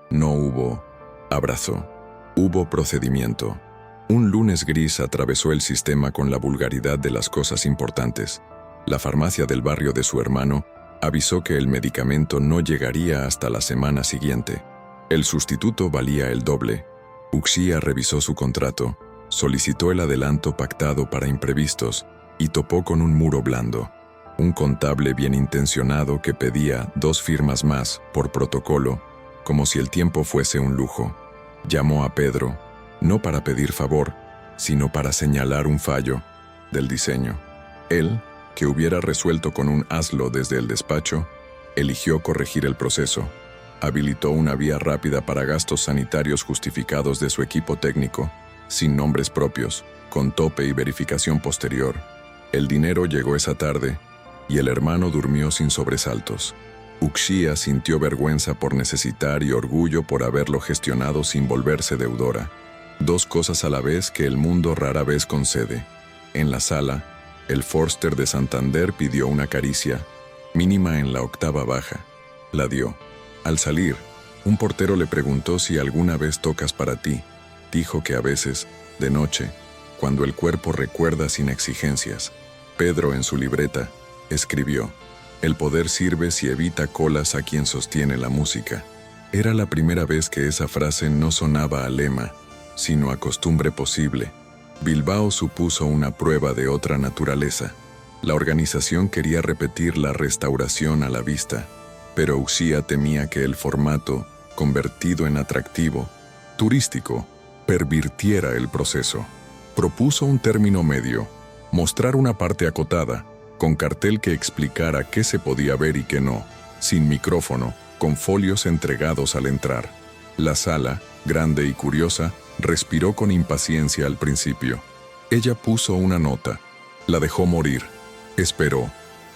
No hubo abrazo. Hubo procedimiento. Un lunes gris atravesó el sistema con la vulgaridad de las cosas importantes. La farmacia del barrio de su hermano avisó que el medicamento no llegaría hasta la semana siguiente. El sustituto valía el doble. Uxía revisó su contrato, solicitó el adelanto pactado para imprevistos y topó con un muro blando. Un contable bien intencionado que pedía 2 firmas más por protocolo, como si el tiempo fuese un lujo. Llamó a Pedro, no para pedir favor, sino para señalar un fallo del diseño. Él, que hubiera resuelto con un hazlo desde el despacho, eligió corregir el proceso. Habilitó una vía rápida para gastos sanitarios justificados de su equipo técnico, sin nombres propios, con tope y verificación posterior. El dinero llegó esa tarde, y el hermano durmió sin sobresaltos. Uxía sintió vergüenza por necesitar y orgullo por haberlo gestionado sin volverse deudora. 2 cosas a la vez que el mundo rara vez concede. En la sala, el Forster de Santander pidió una caricia, mínima en la octava baja. La dio. Al salir, un portero le preguntó si alguna vez tocas para ti. Dijo que a veces, de noche, cuando el cuerpo recuerda sin exigencias. Pedro, en su libreta, escribió: «El poder sirve si evita colas a quien sostiene la música». Era la primera vez que esa frase no sonaba a lema, sino a costumbre posible. Bilbao supuso una prueba de otra naturaleza. La organización quería repetir la restauración a la vista, pero Uxía temía que el formato, convertido en atractivo, turístico, pervirtiera el proceso. Propuso un término medio: mostrar una parte acotada, con cartel que explicara qué se podía ver y qué no, sin micrófono, con folios entregados al entrar. La sala, grande y curiosa, respiró con impaciencia al principio. Ella puso una nota, la dejó morir, esperó,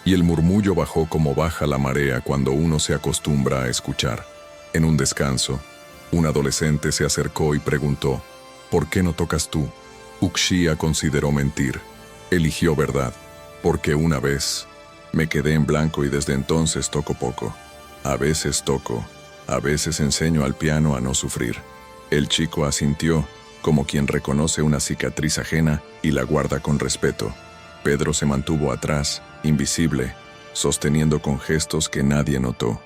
y el murmullo bajó como baja la marea cuando uno se acostumbra a escuchar. En un descanso, un adolescente se acercó y preguntó: «¿Por qué no tocas tú?». Uxía consideró mentir. Eligió verdad. «Porque una vez me quedé en blanco y desde entonces toco poco. A veces toco, a veces enseño al piano a no sufrir». El chico asintió, como quien reconoce una cicatriz ajena y la guarda con respeto. Pedro se mantuvo atrás, invisible, sosteniendo con gestos que nadie notó: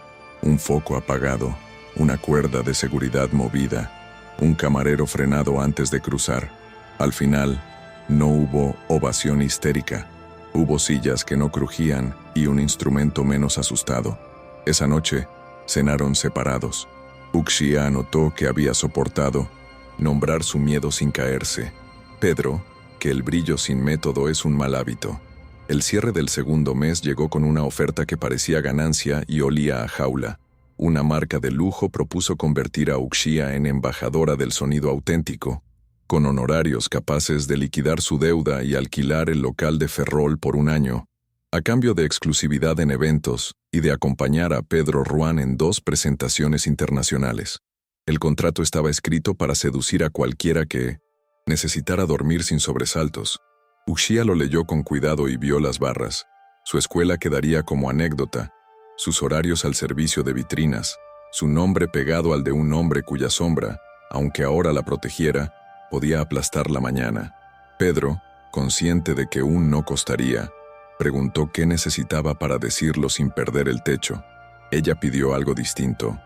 un foco apagado, una cuerda de seguridad movida, un camarero frenado antes de cruzar. Al final, no hubo ovación histérica. Hubo sillas que no crujían y un instrumento menos asustado. Esa noche, cenaron separados. Uxía notó que había soportado nombrar su miedo sin caerse. Pedro, que el brillo sin método es un mal hábito. El cierre del segundo mes llegó con una oferta que parecía ganancia y olía a jaula. Una marca de lujo propuso convertir a Uxía en embajadora del sonido auténtico, con honorarios capaces de liquidar su deuda y alquilar el local de Ferrol por un año, a cambio de exclusividad en eventos y de acompañar a Pedro Ruán en 2 presentaciones internacionales. El contrato estaba escrito para seducir a cualquiera que necesitara dormir sin sobresaltos. Uxía lo leyó con cuidado y vio las barras. Su escuela quedaría como anécdota, sus horarios al servicio de vitrinas, su nombre pegado al de un hombre cuya sombra, aunque ahora la protegiera, podía aplastar la mañana. Pedro, consciente de que un no costaría, preguntó qué necesitaba para decirlo sin perder el techo. Ella pidió algo distinto.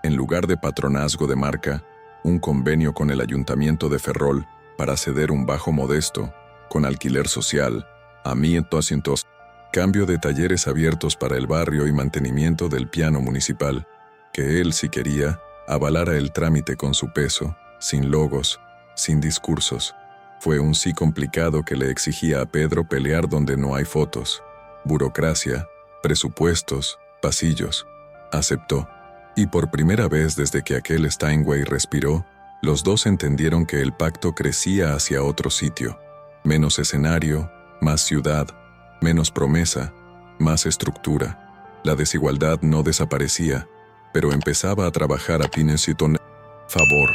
En lugar de patronazgo de marca, un convenio con el ayuntamiento de Ferrol para ceder un bajo modesto, con alquiler social, amientos, cambio de talleres abiertos para el barrio y mantenimiento del piano municipal, que él, si quería, avalara el trámite con su peso, sin logos, sin discursos. Fue un sí complicado que le exigía a Pedro pelear donde no hay fotos, burocracia, presupuestos, pasillos. Aceptó. Y por primera vez desde que aquel Steinway respiró, los dos entendieron que el pacto crecía hacia otro sitio. Menos escenario, más ciudad, menos promesa, más estructura. La desigualdad no desaparecía, pero empezaba a trabajar a pines y favor.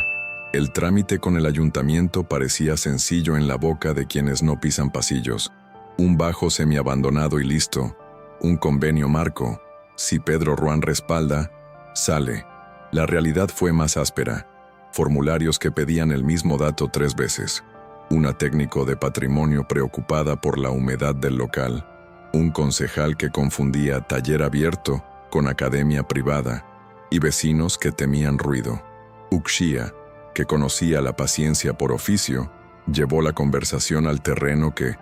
El trámite con el ayuntamiento parecía sencillo en la boca de quienes no pisan pasillos. Un bajo semiabandonado y listo. Un convenio marco. Si Pedro Ruán respalda, sale. La realidad fue más áspera. Formularios que pedían el mismo dato 3 veces. Una técnico de patrimonio preocupada por la humedad del local. Un concejal que confundía taller abierto con academia privada. Y vecinos que temían ruido. Uxía, que conocía la paciencia por oficio, llevó la conversación al terreno que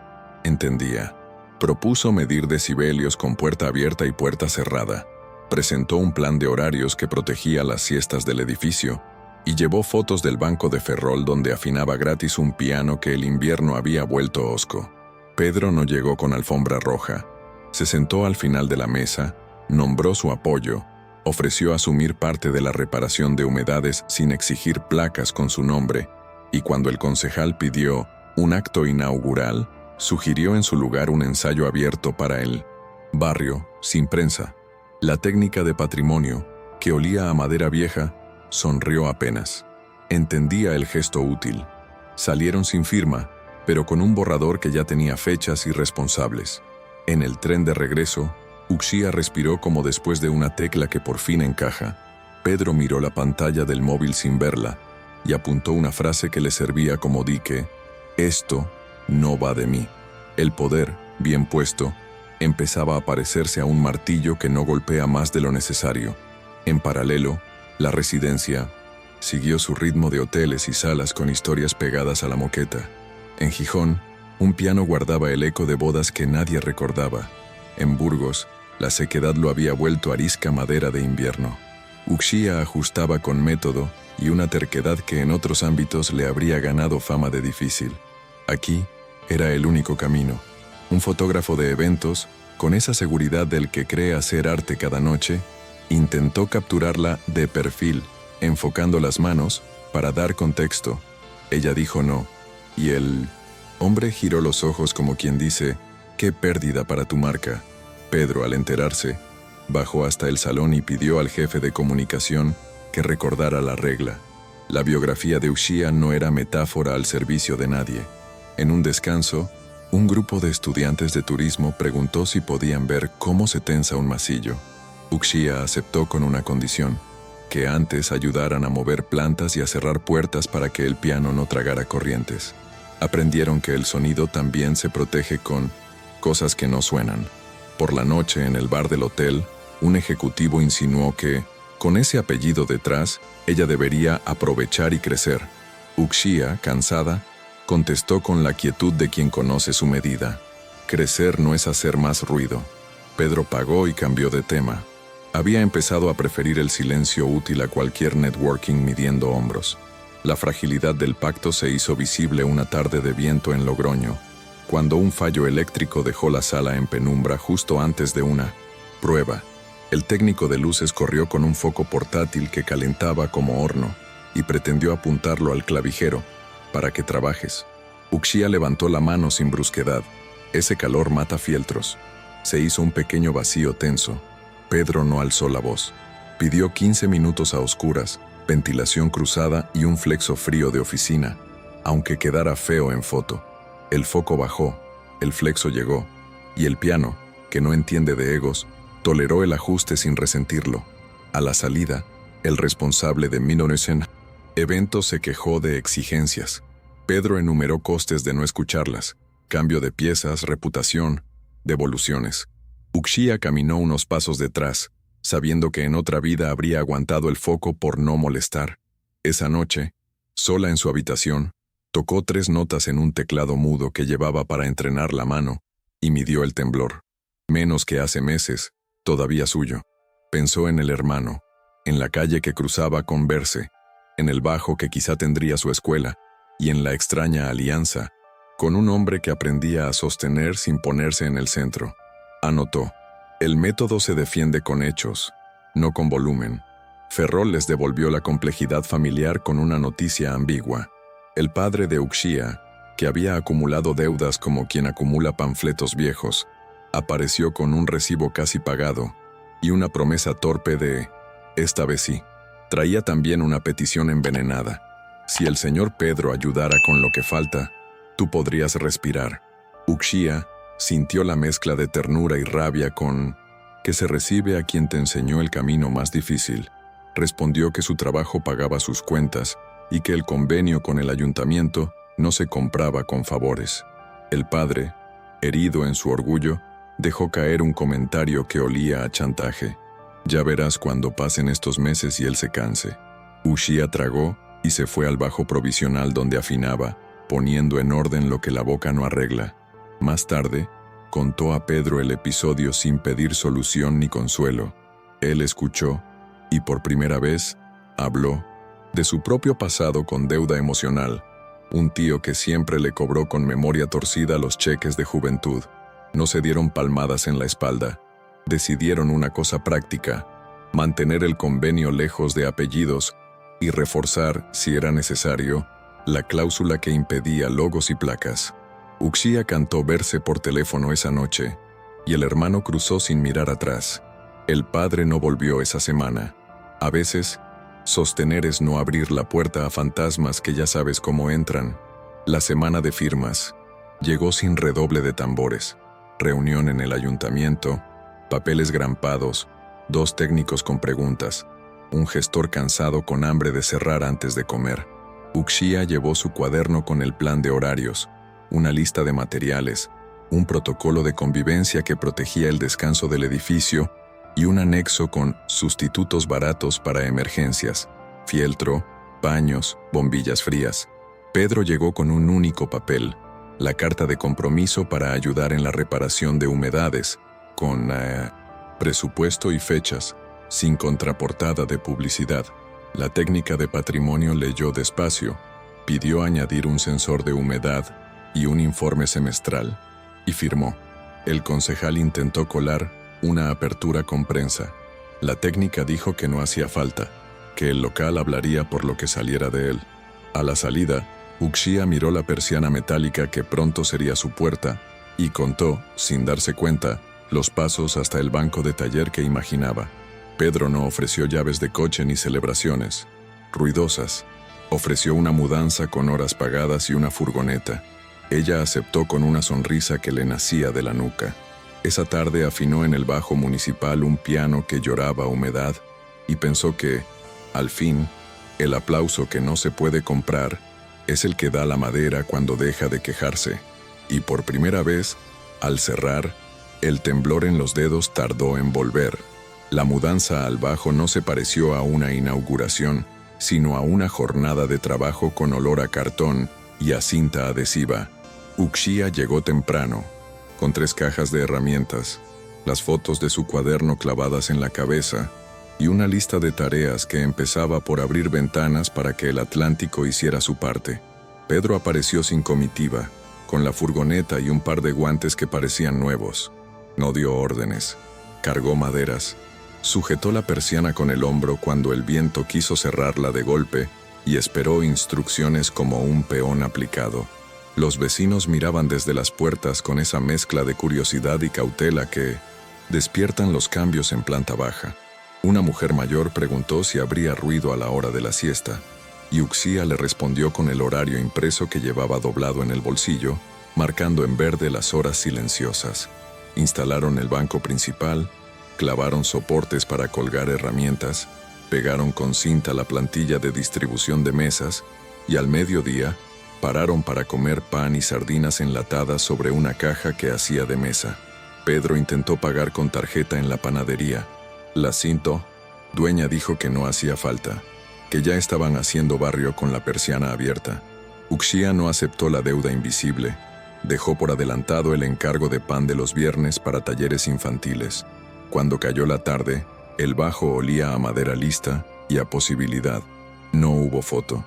entendía. Propuso medir decibelios con puerta abierta y puerta cerrada. Presentó un plan de horarios que protegía las siestas del edificio y llevó fotos del banco de Ferrol donde afinaba gratis un piano que el invierno había vuelto hosco. Pedro no llegó con alfombra roja. Se sentó al final de la mesa, nombró su apoyo, ofreció asumir parte de la reparación de humedades sin exigir placas con su nombre, y cuando el concejal pidió un acto inaugural, sugirió en su lugar un ensayo abierto para el barrio, sin prensa. La técnica de patrimonio, que olía a madera vieja, sonrió apenas. Entendía el gesto útil. Salieron sin firma, pero con un borrador que ya tenía fechas y responsables. En el tren de regreso, Uxía respiró como después de una tecla que por fin encaja. Pedro miró la pantalla del móvil sin verla y apuntó una frase que le servía como dique: «Esto no va de mí». El poder, bien puesto, empezaba a parecerse a un martillo que no golpea más de lo necesario. En paralelo, la residencia siguió su ritmo de hoteles y salas con historias pegadas a la moqueta. En Gijón, un piano guardaba el eco de bodas que nadie recordaba. En Burgos, la sequedad lo había vuelto arisca madera de invierno. Uxía ajustaba con método y una terquedad que en otros ámbitos le habría ganado fama de difícil. Aquí era el único camino. Un fotógrafo de eventos, con esa seguridad del que cree hacer arte cada noche, intentó capturarla de perfil, enfocando las manos para dar contexto. Ella dijo no, y el hombre giró los ojos como quien dice: «¡Qué pérdida para tu marca!». Pedro, al enterarse, bajó hasta el salón y pidió al jefe de comunicación que recordara la regla. La biografía de Uxía no era metáfora al servicio de nadie. En un descanso, un grupo de estudiantes de turismo preguntó si podían ver cómo se tensa un masillo. Uxía aceptó con una condición: que antes ayudaran a mover plantas y a cerrar puertas para que el piano no tragara corrientes. Aprendieron que el sonido también se protege con cosas que no suenan. Por la noche, en el bar del hotel, un ejecutivo insinuó que, con ese apellido detrás, ella debería aprovechar y crecer. Uxía, cansada, contestó con la quietud de quien conoce su medida: crecer no es hacer más ruido. Pedro pagó y cambió de tema. Había empezado a preferir el silencio útil a cualquier networking midiendo hombros. La fragilidad del pacto se hizo visible una tarde de viento en Logroño, cuando un fallo eléctrico dejó la sala en penumbra justo antes de una prueba. El técnico de luces corrió con un foco portátil que calentaba como horno y pretendió apuntarlo al clavijero: «Para que trabajes». Uxía levantó la mano sin brusquedad. Ese calor mata fieltros. Se hizo un pequeño vacío tenso. Pedro no alzó la voz. Pidió 15 minutos a oscuras, ventilación cruzada y un flexo frío de oficina, aunque quedara feo en foto. El foco bajó, el flexo llegó, y el piano, que no entiende de egos, toleró el ajuste sin resentirlo. A la salida, el responsable de Minonessen evento se quejó de exigencias. Pedro enumeró costes de no escucharlas: cambio de piezas, reputación, devoluciones. Uxía caminó unos pasos detrás, sabiendo que en otra vida habría aguantado el foco por no molestar. Esa noche, sola en su habitación, Tocó 3 notas en un teclado mudo que llevaba para entrenar la mano y midió el temblor. Menos que hace meses, todavía suyo. Pensó en el hermano, en la calle que cruzaba con verse, en el bajo que quizá tendría su escuela y en la extraña alianza con un hombre que aprendía a sostener sin ponerse en el centro. Anotó: el método se defiende con hechos, no con volumen. Ferrol les devolvió la complejidad familiar con una noticia ambigua. El padre de Uxía, que había acumulado deudas como quien acumula panfletos viejos, apareció con un recibo casi pagado y una promesa torpe de «esta vez sí». Traía también una petición envenenada. Si el señor Pedro ayudara con lo que falta, tú podrías respirar. Uxía sintió la mezcla de ternura y rabia con «que se recibe a quien te enseñó el camino más difícil». Respondió que su trabajo pagaba sus cuentas y que el convenio con el ayuntamiento no se compraba con favores. El padre, herido en su orgullo, dejó caer un comentario que olía a chantaje. «Ya verás cuando pasen estos meses y él se canse». Uxía tragó y se fue al bajo provisional donde afinaba, poniendo en orden lo que la boca no arregla. Más tarde, contó a Pedro el episodio sin pedir solución ni consuelo. Él escuchó y por primera vez habló de su propio pasado con deuda emocional, un tío que siempre le cobró con memoria torcida los cheques de juventud. No se dieron palmadas en la espalda. Decidieron una cosa práctica: mantener el convenio lejos de apellidos y reforzar, si era necesario, la cláusula que impedía logos y placas. Uxía cantó verse por teléfono esa noche, y el hermano cruzó sin mirar atrás. El padre no volvió esa semana. A veces, sostener es no abrir la puerta a fantasmas que ya sabes cómo entran. La semana de firmas llegó sin redoble de tambores. Reunión en el ayuntamiento, papeles grampados, 2 técnicos con preguntas, un gestor cansado con hambre de cerrar antes de comer. Uxía llevó su cuaderno con el plan de horarios, una lista de materiales, un protocolo de convivencia que protegía el descanso del edificio y un anexo con sustitutos baratos para emergencias, fieltro, paños, bombillas frías. Pedro llegó con un único papel: la carta de compromiso para ayudar en la reparación de humedades, con presupuesto y fechas, sin contraportada de publicidad. La técnica de patrimonio leyó despacio, pidió añadir un sensor de humedad y un informe semestral, y firmó. El concejal intentó colar una apertura con prensa. La técnica dijo que no hacía falta, que el local hablaría por lo que saliera de él. A la salida, Uxía miró la persiana metálica que pronto sería su puerta y contó, sin darse cuenta, los pasos hasta el banco de taller que imaginaba. Pedro no ofreció llaves de coche ni celebraciones ruidosas. Ofreció una mudanza con horas pagadas y una furgoneta. Ella aceptó con una sonrisa que le nacía de la nuca. Esa tarde afinó en el bajo municipal un piano que lloraba humedad y pensó que, al fin, el aplauso que no se puede comprar es el que da la madera cuando deja de quejarse. Y por primera vez, al cerrar, el temblor en los dedos tardó en volver. La mudanza al bajo no se pareció a una inauguración, sino a una jornada de trabajo con olor a cartón y a cinta adhesiva. Uxía llegó temprano, con 3 cajas de herramientas, las fotos de su cuaderno clavadas en la cabeza y una lista de tareas que empezaba por abrir ventanas para que el Atlántico hiciera su parte. Pedro apareció sin comitiva, con la furgoneta y un par de guantes que parecían nuevos. No dio órdenes, cargó maderas, sujetó la persiana con el hombro cuando el viento quiso cerrarla de golpe y esperó instrucciones como un peón aplicado. Los vecinos miraban desde las puertas con esa mezcla de curiosidad y cautela que despiertan los cambios en planta baja. Una mujer mayor preguntó si habría ruido a la hora de la siesta, y Uxía le respondió con el horario impreso que llevaba doblado en el bolsillo, marcando en verde las horas silenciosas. Instalaron el banco principal, clavaron soportes para colgar herramientas, pegaron con cinta la plantilla de distribución de mesas, y al mediodía, pararon para comer pan y sardinas enlatadas sobre una caja que hacía de mesa. Pedro intentó pagar con tarjeta en la panadería. La Cinto, dueña, dijo que no hacía falta, que ya estaban haciendo barrio con la persiana abierta. Uxía no aceptó la deuda invisible. Dejó por adelantado el encargo de pan de los viernes para talleres infantiles. Cuando cayó la tarde, el bajo olía a madera lista y a posibilidad. No hubo foto.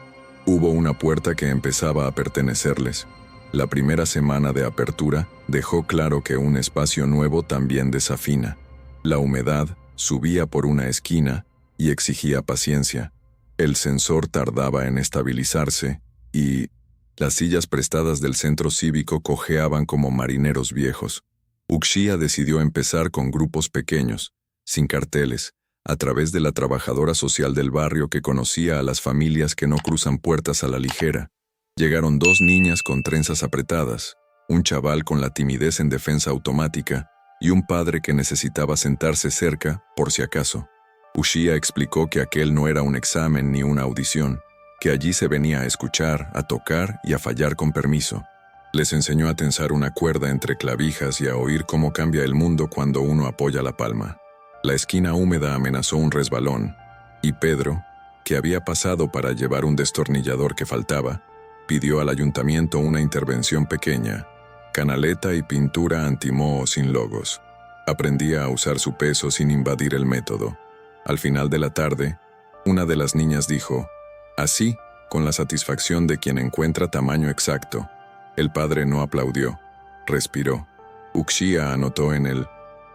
Hubo una puerta que empezaba a pertenecerles. La primera semana de apertura dejó claro que un espacio nuevo también desafina. La humedad subía por una esquina y exigía paciencia. El sensor tardaba en estabilizarse y las sillas prestadas del centro cívico cojeaban como marineros viejos. Uxía decidió empezar con grupos pequeños, sin carteles, a través de la trabajadora social del barrio que conocía a las familias que no cruzan puertas a la ligera. Llegaron 2 niñas con trenzas apretadas, un chaval con la timidez en defensa automática y un padre que necesitaba sentarse cerca por si acaso. Uxía explicó que aquel no era un examen ni una audición, que allí se venía a escuchar, a tocar y a fallar con permiso. Les enseñó a tensar una cuerda entre clavijas y a oír cómo cambia el mundo cuando uno apoya la palma. La esquina húmeda amenazó un resbalón, y Pedro, que había pasado para llevar un destornillador que faltaba, pidió al ayuntamiento una intervención pequeña, canaleta y pintura antimoho sin logos. Aprendía a usar su peso sin invadir el método. Al final de la tarde, una de las niñas dijo, así, con la satisfacción de quien encuentra tamaño exacto. El padre no aplaudió, respiró. Uxía anotó en el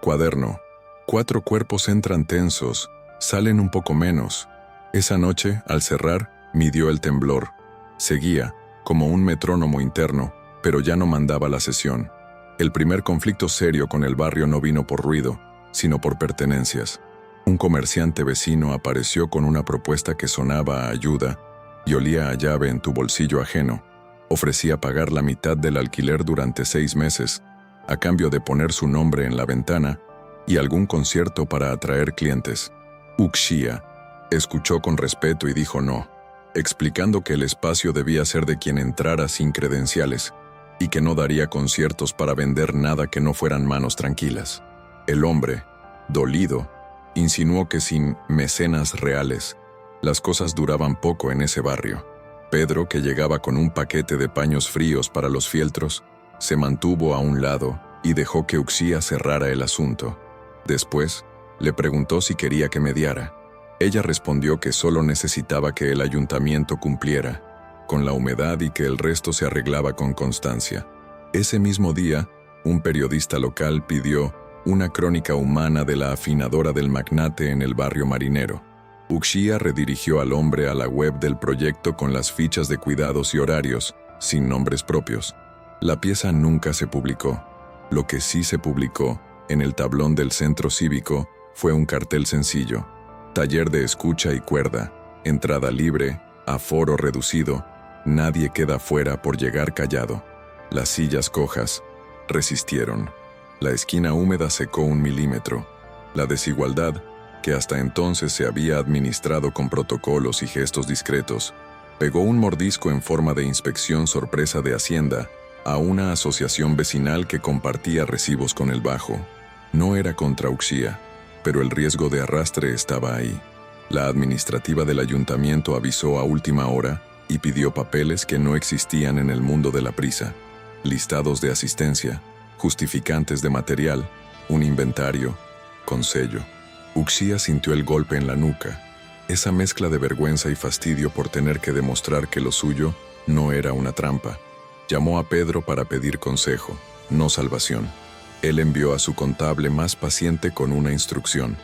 cuaderno, 4 cuerpos entran tensos, salen un poco menos. Esa noche, al cerrar, midió el temblor. Seguía, como un metrónomo interno, pero ya no mandaba la sesión. El primer conflicto serio con el barrio no vino por ruido, sino por pertenencias. Un comerciante vecino apareció con una propuesta que sonaba a ayuda y olía a llave en tu bolsillo ajeno. Ofrecía pagar la mitad del alquiler durante 6 meses, a cambio de poner su nombre en la ventana y algún concierto para atraer clientes. Uxía escuchó con respeto y dijo no, explicando que el espacio debía ser de quien entrara sin credenciales y que no daría conciertos para vender nada que no fueran manos tranquilas. El hombre, dolido, insinuó que sin mecenas reales, las cosas duraban poco en ese barrio. Pedro, que llegaba con un paquete de paños fríos para los fieltros, se mantuvo a un lado y dejó que Uxía cerrara el asunto. Después, le preguntó si quería que mediara. Ella respondió que solo necesitaba que el ayuntamiento cumpliera, con la humedad y que el resto se arreglaba con constancia. Ese mismo día, un periodista local pidió una crónica humana de la afinadora del magnate en el barrio marinero. Uxía redirigió al hombre a la web del proyecto con las fichas de cuidados y horarios, sin nombres propios. La pieza nunca se publicó. Lo que sí se publicó, en el tablón del centro cívico, fue un cartel sencillo. Taller de escucha y cuerda, entrada libre, aforo reducido, nadie queda fuera por llegar callado. Las sillas cojas resistieron. La esquina húmeda secó 1 milímetro. La desigualdad, que hasta entonces se había administrado con protocolos y gestos discretos, pegó un mordisco en forma de inspección sorpresa de Hacienda a una asociación vecinal que compartía recibos con el bajo. No era contra Uxía, pero el riesgo de arrastre estaba ahí. La administrativa del ayuntamiento avisó a última hora y pidió papeles que no existían en el mundo de la prisa. Listados de asistencia, justificantes de material, un inventario, con sello. Uxía sintió el golpe en la nuca, esa mezcla de vergüenza y fastidio por tener que demostrar que lo suyo no era una trampa. Llamó a Pedro para pedir consejo, no salvación. Él envió a su contable más paciente con una instrucción: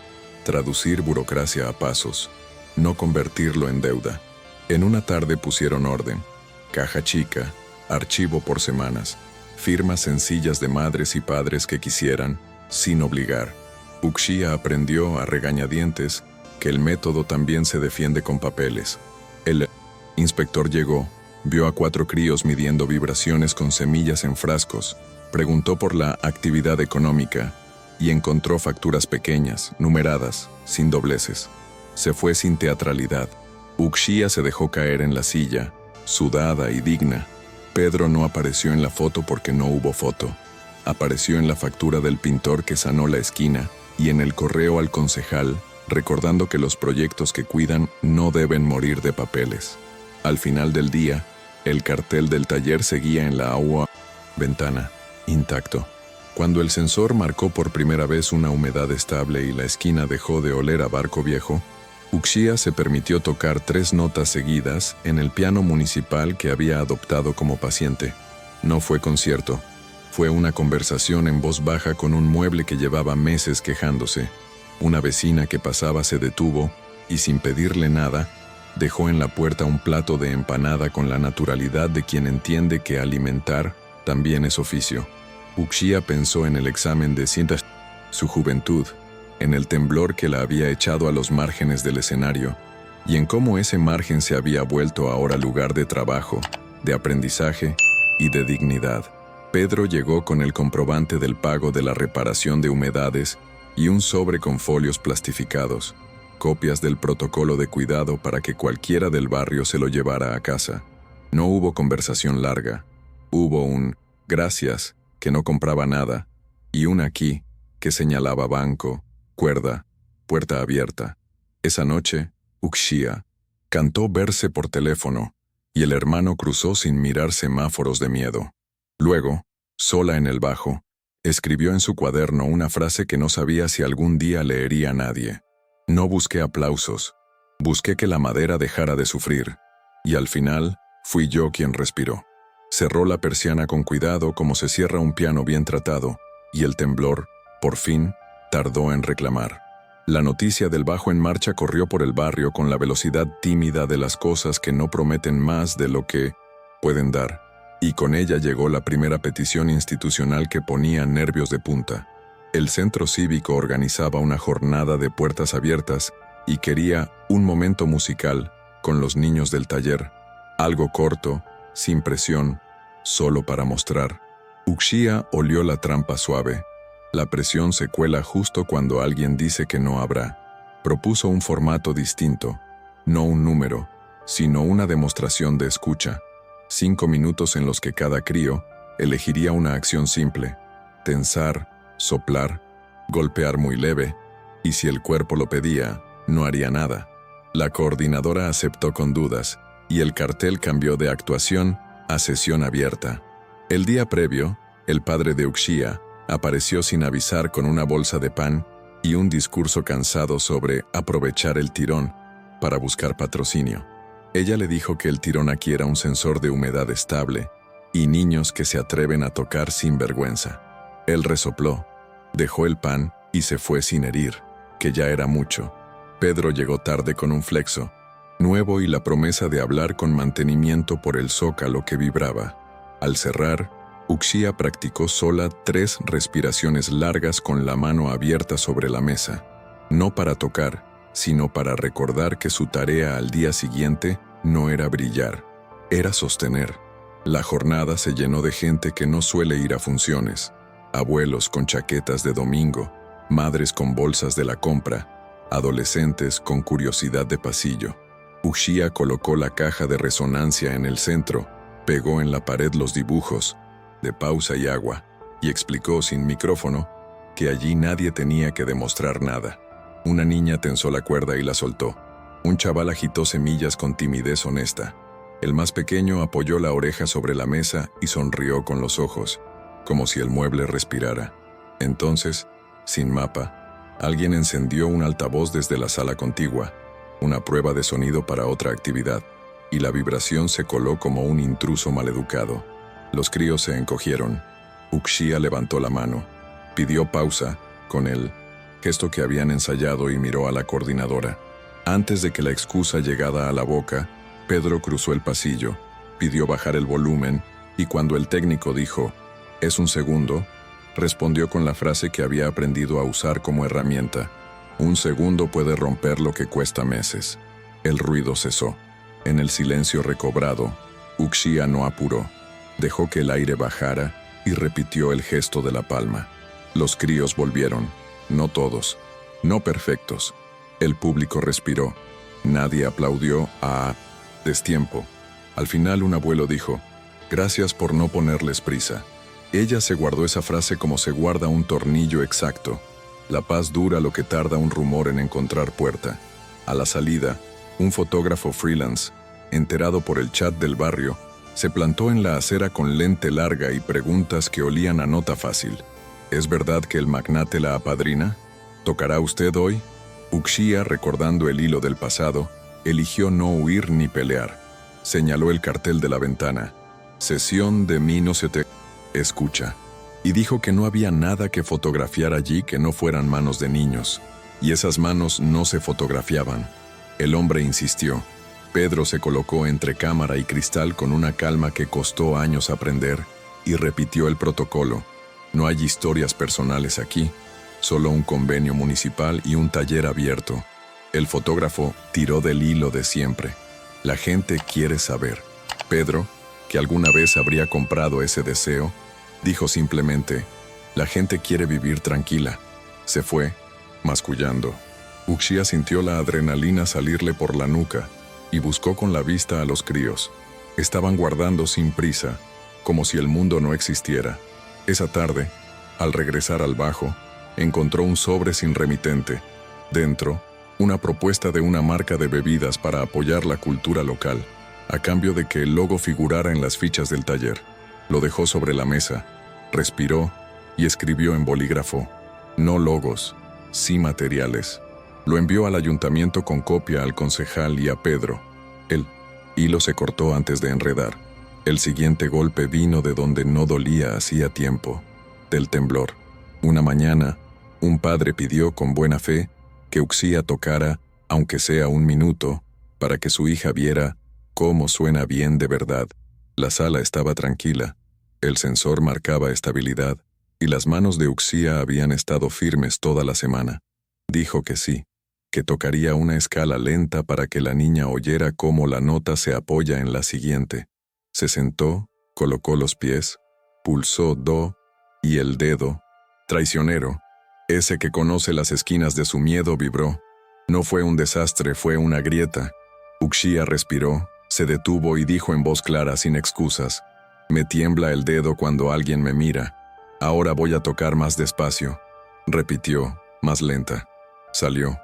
traducir burocracia a pasos, no convertirlo en deuda. En una tarde pusieron orden, caja chica, archivo por semanas, firmas sencillas de madres y padres que quisieran, sin obligar. Uxía aprendió a regañadientes que el método también se defiende con papeles. El inspector llegó, vio a 4 críos midiendo vibraciones con semillas en frascos, preguntó por la actividad económica y encontró facturas pequeñas, numeradas, sin dobleces. Se fue sin teatralidad. Uxía se dejó caer en la silla, sudada y digna. Pedro no apareció en la foto porque no hubo foto. Apareció en la factura del pintor que sanó la esquina y en el correo al concejal, recordando que los proyectos que cuidan no deben morir de papeles. Al final del día, El cartel del taller seguía en la ventana, intacto. Cuando el sensor marcó por primera vez una humedad estable y la esquina dejó de oler a barco viejo, Uxía se permitió tocar 3 notas seguidas en el piano municipal que había adoptado como paciente. No fue concierto, fue una conversación en voz baja con un mueble que llevaba meses quejándose. Una vecina que pasaba se detuvo y, sin pedirle nada, dejó en la puerta un plato de empanada con la naturalidad de quien entiende que alimentar también es oficio. Uxía pensó en el examen de cintas, su juventud, en el temblor que la había echado a los márgenes del escenario, y en cómo ese margen se había vuelto ahora lugar de trabajo, de aprendizaje y de dignidad. Pedro llegó con el comprobante del pago de la reparación de humedades y un sobre con folios plastificados, copias del protocolo de cuidado para que cualquiera del barrio se lo llevara a casa. No hubo conversación larga. Hubo un «gracias», que no compraba nada, y un «aquí», que señalaba banco, cuerda, puerta abierta. Esa noche, Uxía cantó verse por teléfono, y el hermano cruzó sin mirar semáforos de miedo. Luego, sola en el bajo, escribió en su cuaderno una frase que no sabía si algún día leería a nadie. No busqué aplausos, busqué que la madera dejara de sufrir, y al final fui yo quien respiró. Cerró la persiana con cuidado como se cierra un piano bien tratado, y el temblor, por fin, tardó en reclamar. La noticia del bajo en marcha corrió por el barrio con la velocidad tímida de las cosas que no prometen más de lo que pueden dar, y con ella llegó la primera petición institucional que ponía nervios de punta. El centro cívico organizaba una jornada de puertas abiertas y quería un momento musical con los niños del taller, algo corto, sin presión, solo para mostrar. Uxía olió la trampa suave. La presión se cuela justo cuando alguien dice que no habrá. Propuso un formato distinto, no un número, sino una demostración de escucha. 5 minutos en los que cada crío elegiría una acción simple: tensar, soplar, golpear muy leve, y si el cuerpo lo pedía, no haría nada. La coordinadora aceptó con dudas, y el cartel cambió de actuación a sesión abierta. El día previo, el padre de Uxía apareció sin avisar con una bolsa de pan y un discurso cansado sobre aprovechar el tirón para buscar patrocinio. Ella le dijo que el tirón aquí era un sensor de humedad estable y niños que se atreven a tocar sin vergüenza. Él resopló, dejó el pan y se fue sin herir, que ya era mucho. Pedro llegó tarde con un flexo nuevo y la promesa de hablar con mantenimiento por el zócalo que vibraba. Al cerrar, Uxía practicó sola 3 respiraciones largas con la mano abierta sobre la mesa, no para tocar, sino para recordar que su tarea al día siguiente no era brillar, era sostener. La jornada se llenó de gente que no suele ir a funciones: abuelos con chaquetas de domingo, madres con bolsas de la compra, adolescentes con curiosidad de pasillo. Uxía colocó la caja de resonancia en el centro, pegó en la pared los dibujos de pausa y agua, y explicó sin micrófono que allí nadie tenía que demostrar nada. Una niña tensó la cuerda y la soltó. Un chaval agitó semillas con timidez honesta. El más pequeño apoyó la oreja sobre la mesa y sonrió con los ojos, como si el mueble respirara. Entonces, sin mapa, alguien encendió un altavoz desde la sala contigua, una prueba de sonido para otra actividad, y la vibración se coló como un intruso maleducado. Los críos se encogieron. Uxía levantó la mano, pidió pausa, con el gesto que habían ensayado, y miró a la coordinadora. Antes de que la excusa llegara a la boca, Pedro cruzó el pasillo, pidió bajar el volumen, y cuando el técnico dijo «es un segundo», respondió con la frase que había aprendido a usar como herramienta: «Un segundo puede romper lo que cuesta meses». El ruido cesó. En el silencio recobrado, Uxía no apuró. Dejó que el aire bajara y repitió el gesto de la palma. Los críos volvieron, no todos, no perfectos. El público respiró. Nadie aplaudió a destiempo. Al final un abuelo dijo: «Gracias por no ponerles prisa». Ella se guardó esa frase como se guarda un tornillo exacto. La paz dura lo que tarda un rumor en encontrar puerta. A la salida, un fotógrafo freelance, enterado por el chat del barrio, Se plantó en la acera con lente larga y preguntas que olían a nota fácil. ¿Es verdad que el magnate la apadrina? ¿Tocará usted hoy? Uxía, recordando el hilo del pasado, eligió no huir ni pelear. Señaló el cartel de la ventana. Sesión de mí no se te escucha. Y dijo que no había nada que fotografiar allí que no fueran manos de niños. Y esas manos no se fotografiaban. El hombre insistió. Pedro se colocó entre cámara y cristal con una calma que costó años aprender y repitió el protocolo. No hay historias personales aquí, solo un convenio municipal y un taller abierto. El fotógrafo tiró del hilo de siempre. La gente quiere saber. Pedro, que alguna vez habría comprado ese deseo, dijo simplemente, la gente quiere vivir tranquila. Se fue, mascullando. Uxía sintió la adrenalina salirle por la nuca y buscó con la vista a los críos. Estaban guardando sin prisa, como si el mundo no existiera. Esa tarde, al regresar al bajo, encontró un sobre sin remitente. Dentro, una propuesta de una marca de bebidas para apoyar la cultura local, a cambio de que el logo figurara en las fichas del taller. Lo dejó sobre la mesa, respiró y escribió en bolígrafo, no logos, sí materiales. Lo envió al ayuntamiento con copia al concejal y a Pedro. El hilo se cortó antes de enredar. El siguiente golpe vino de donde no dolía hacía tiempo, del temblor. Una mañana, un padre pidió con buena fe que Uxía tocara, aunque sea un minuto, para que su hija viera cómo suena bien de verdad. La sala estaba tranquila, el sensor marcaba estabilidad, y las manos de Uxía habían estado firmes toda la semana. Dijo que sí, que tocaría una escala lenta para que la niña oyera cómo la nota se apoya en la siguiente. Se sentó, colocó los pies, pulsó do y el dedo. Traicionero, ese que conoce las esquinas de su miedo, vibró. No fue un desastre, fue una grieta. Uxía respiró, se detuvo y dijo en voz clara, sin excusas, me tiembla el dedo cuando alguien me mira. Ahora voy a tocar más despacio. Repitió, más lenta. Salió.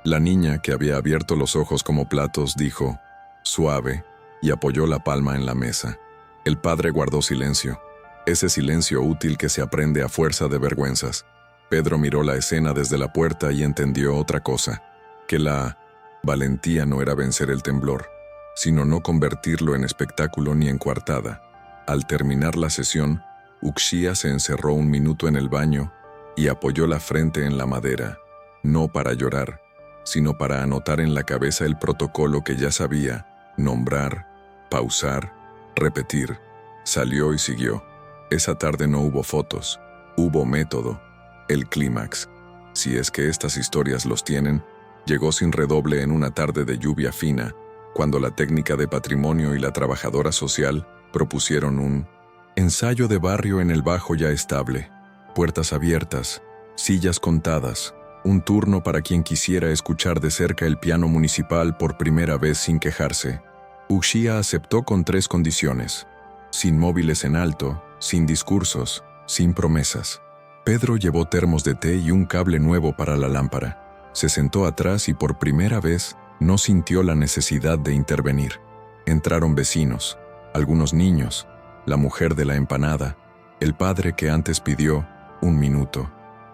La niña, que había abierto los ojos como platos, dijo, suave, y apoyó la palma en la mesa. El padre guardó silencio, ese silencio útil que se aprende a fuerza de vergüenzas. Pedro miró la escena desde la puerta y entendió otra cosa, que la valentía no era vencer el temblor, sino no convertirlo en espectáculo ni en coartada. Al terminar la sesión, Uxía se encerró un minuto en el baño y apoyó la frente en la madera, no para llorar, sino para anotar en la cabeza el protocolo que ya sabía, nombrar, pausar, repetir. Salió y siguió. Esa tarde no hubo fotos, hubo método. El clímax, si es que estas historias los tienen, llegó sin redoble en una tarde de lluvia fina, cuando la técnica de patrimonio y la trabajadora social propusieron un ensayo de barrio en el bajo ya estable, puertas abiertas, sillas contadas, un turno para quien quisiera escuchar de cerca el piano municipal por primera vez sin quejarse. Uxía aceptó con 3 condiciones: sin móviles en alto, sin discursos, sin promesas. Pedro llevó termos de té y un cable nuevo para la lámpara. Se sentó atrás y por primera vez no sintió la necesidad de intervenir. Entraron vecinos, algunos niños, la mujer de la empanada, el padre que antes pidió un minuto.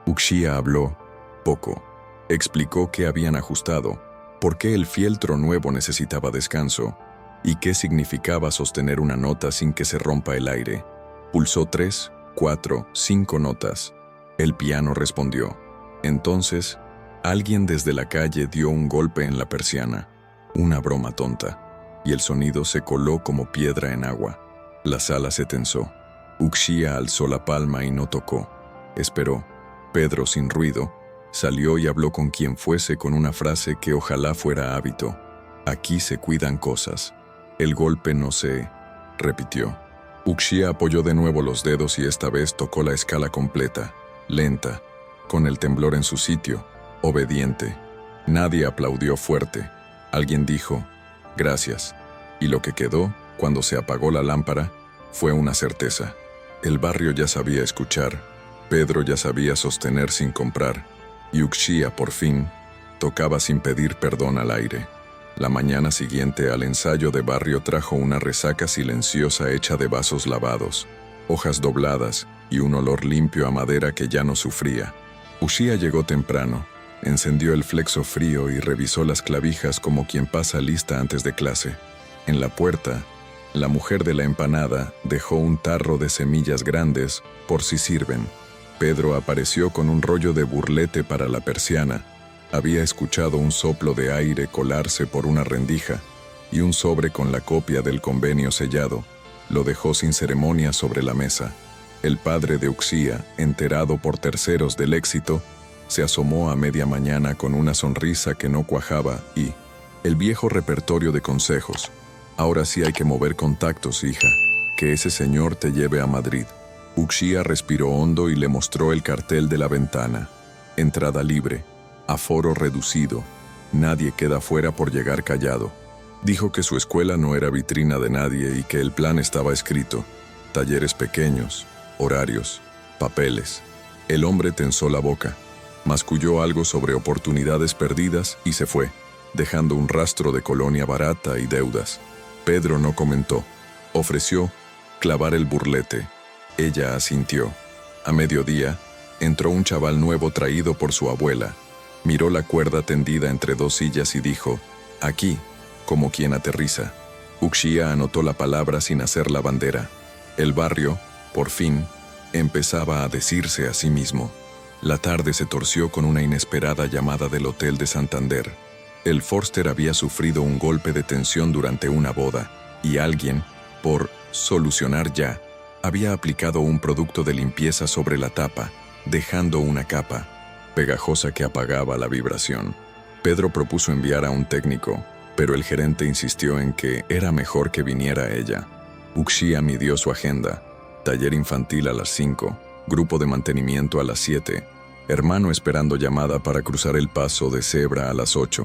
Uxía habló poco. Explicó qué habían ajustado, por qué el fieltro nuevo necesitaba descanso y qué significaba sostener una nota sin que se rompa el aire. Pulsó 3, 4, 5 notas. El piano respondió. Entonces, alguien desde la calle dio un golpe en la persiana, una broma tonta, y el sonido se coló como piedra en agua. La sala se tensó. Uxía alzó la palma y no tocó. Esperó. Pedro, sin ruido, salió y habló con quien fuese con una frase que ojalá fuera hábito. Aquí se cuidan cosas. El golpe no se repitió. Uxía apoyó de nuevo los dedos y esta vez tocó la escala completa, lenta, con el temblor en su sitio, obediente. Nadie aplaudió fuerte. Alguien dijo, gracias. Y lo que quedó, cuando se apagó la lámpara, fue una certeza. El barrio ya sabía escuchar, Pedro ya sabía sostener sin comprar, y Uxía, por fin, tocaba sin pedir perdón al aire. La mañana siguiente al ensayo de barrio trajo una resaca silenciosa hecha de vasos lavados, hojas dobladas y un olor limpio a madera que ya no sufría. Uxía llegó temprano, encendió el flexo frío y revisó las clavijas como quien pasa lista antes de clase. En la puerta, la mujer de la empanada dejó un tarro de semillas grandes por si sirven. Pedro apareció con un rollo de burlete para la persiana. Había escuchado un soplo de aire colarse por una rendija y un sobre con la copia del convenio sellado. Lo dejó sin ceremonia sobre la mesa. El padre de Uxía, enterado por terceros del éxito, se asomó a media mañana con una sonrisa que no cuajaba y el viejo repertorio de consejos. Ahora sí hay que mover contactos, hija. Que ese señor te lleve a Madrid. Uxía respiró hondo y le mostró el cartel de la ventana. Entrada libre. Aforo reducido. Nadie queda fuera por llegar callado. Dijo que su escuela no era vitrina de nadie y que el plan estaba escrito. Talleres pequeños, horarios, papeles. El hombre tensó la boca, masculló algo sobre oportunidades perdidas y se fue, dejando un rastro de colonia barata y deudas. Pedro no comentó. Ofreció clavar el burlete. Ella asintió. A mediodía, entró un chaval nuevo traído por su abuela. Miró la cuerda tendida entre dos sillas y dijo, aquí, como quien aterriza. Uxía anotó la palabra sin hacer la bandera. El barrio, por fin, empezaba a decirse a sí mismo. La tarde se torció con una inesperada llamada del Hotel de Santander. El Forster había sufrido un golpe de tensión durante una boda, y alguien, por solucionar ya, había aplicado un producto de limpieza sobre la tapa, dejando una capa pegajosa que apagaba la vibración. Pedro propuso enviar a un técnico, pero el gerente insistió en que era mejor que viniera ella. Uxía midió su agenda. Taller infantil a las 5, grupo de mantenimiento a las 7, hermano esperando llamada para cruzar el paso de cebra a las 8.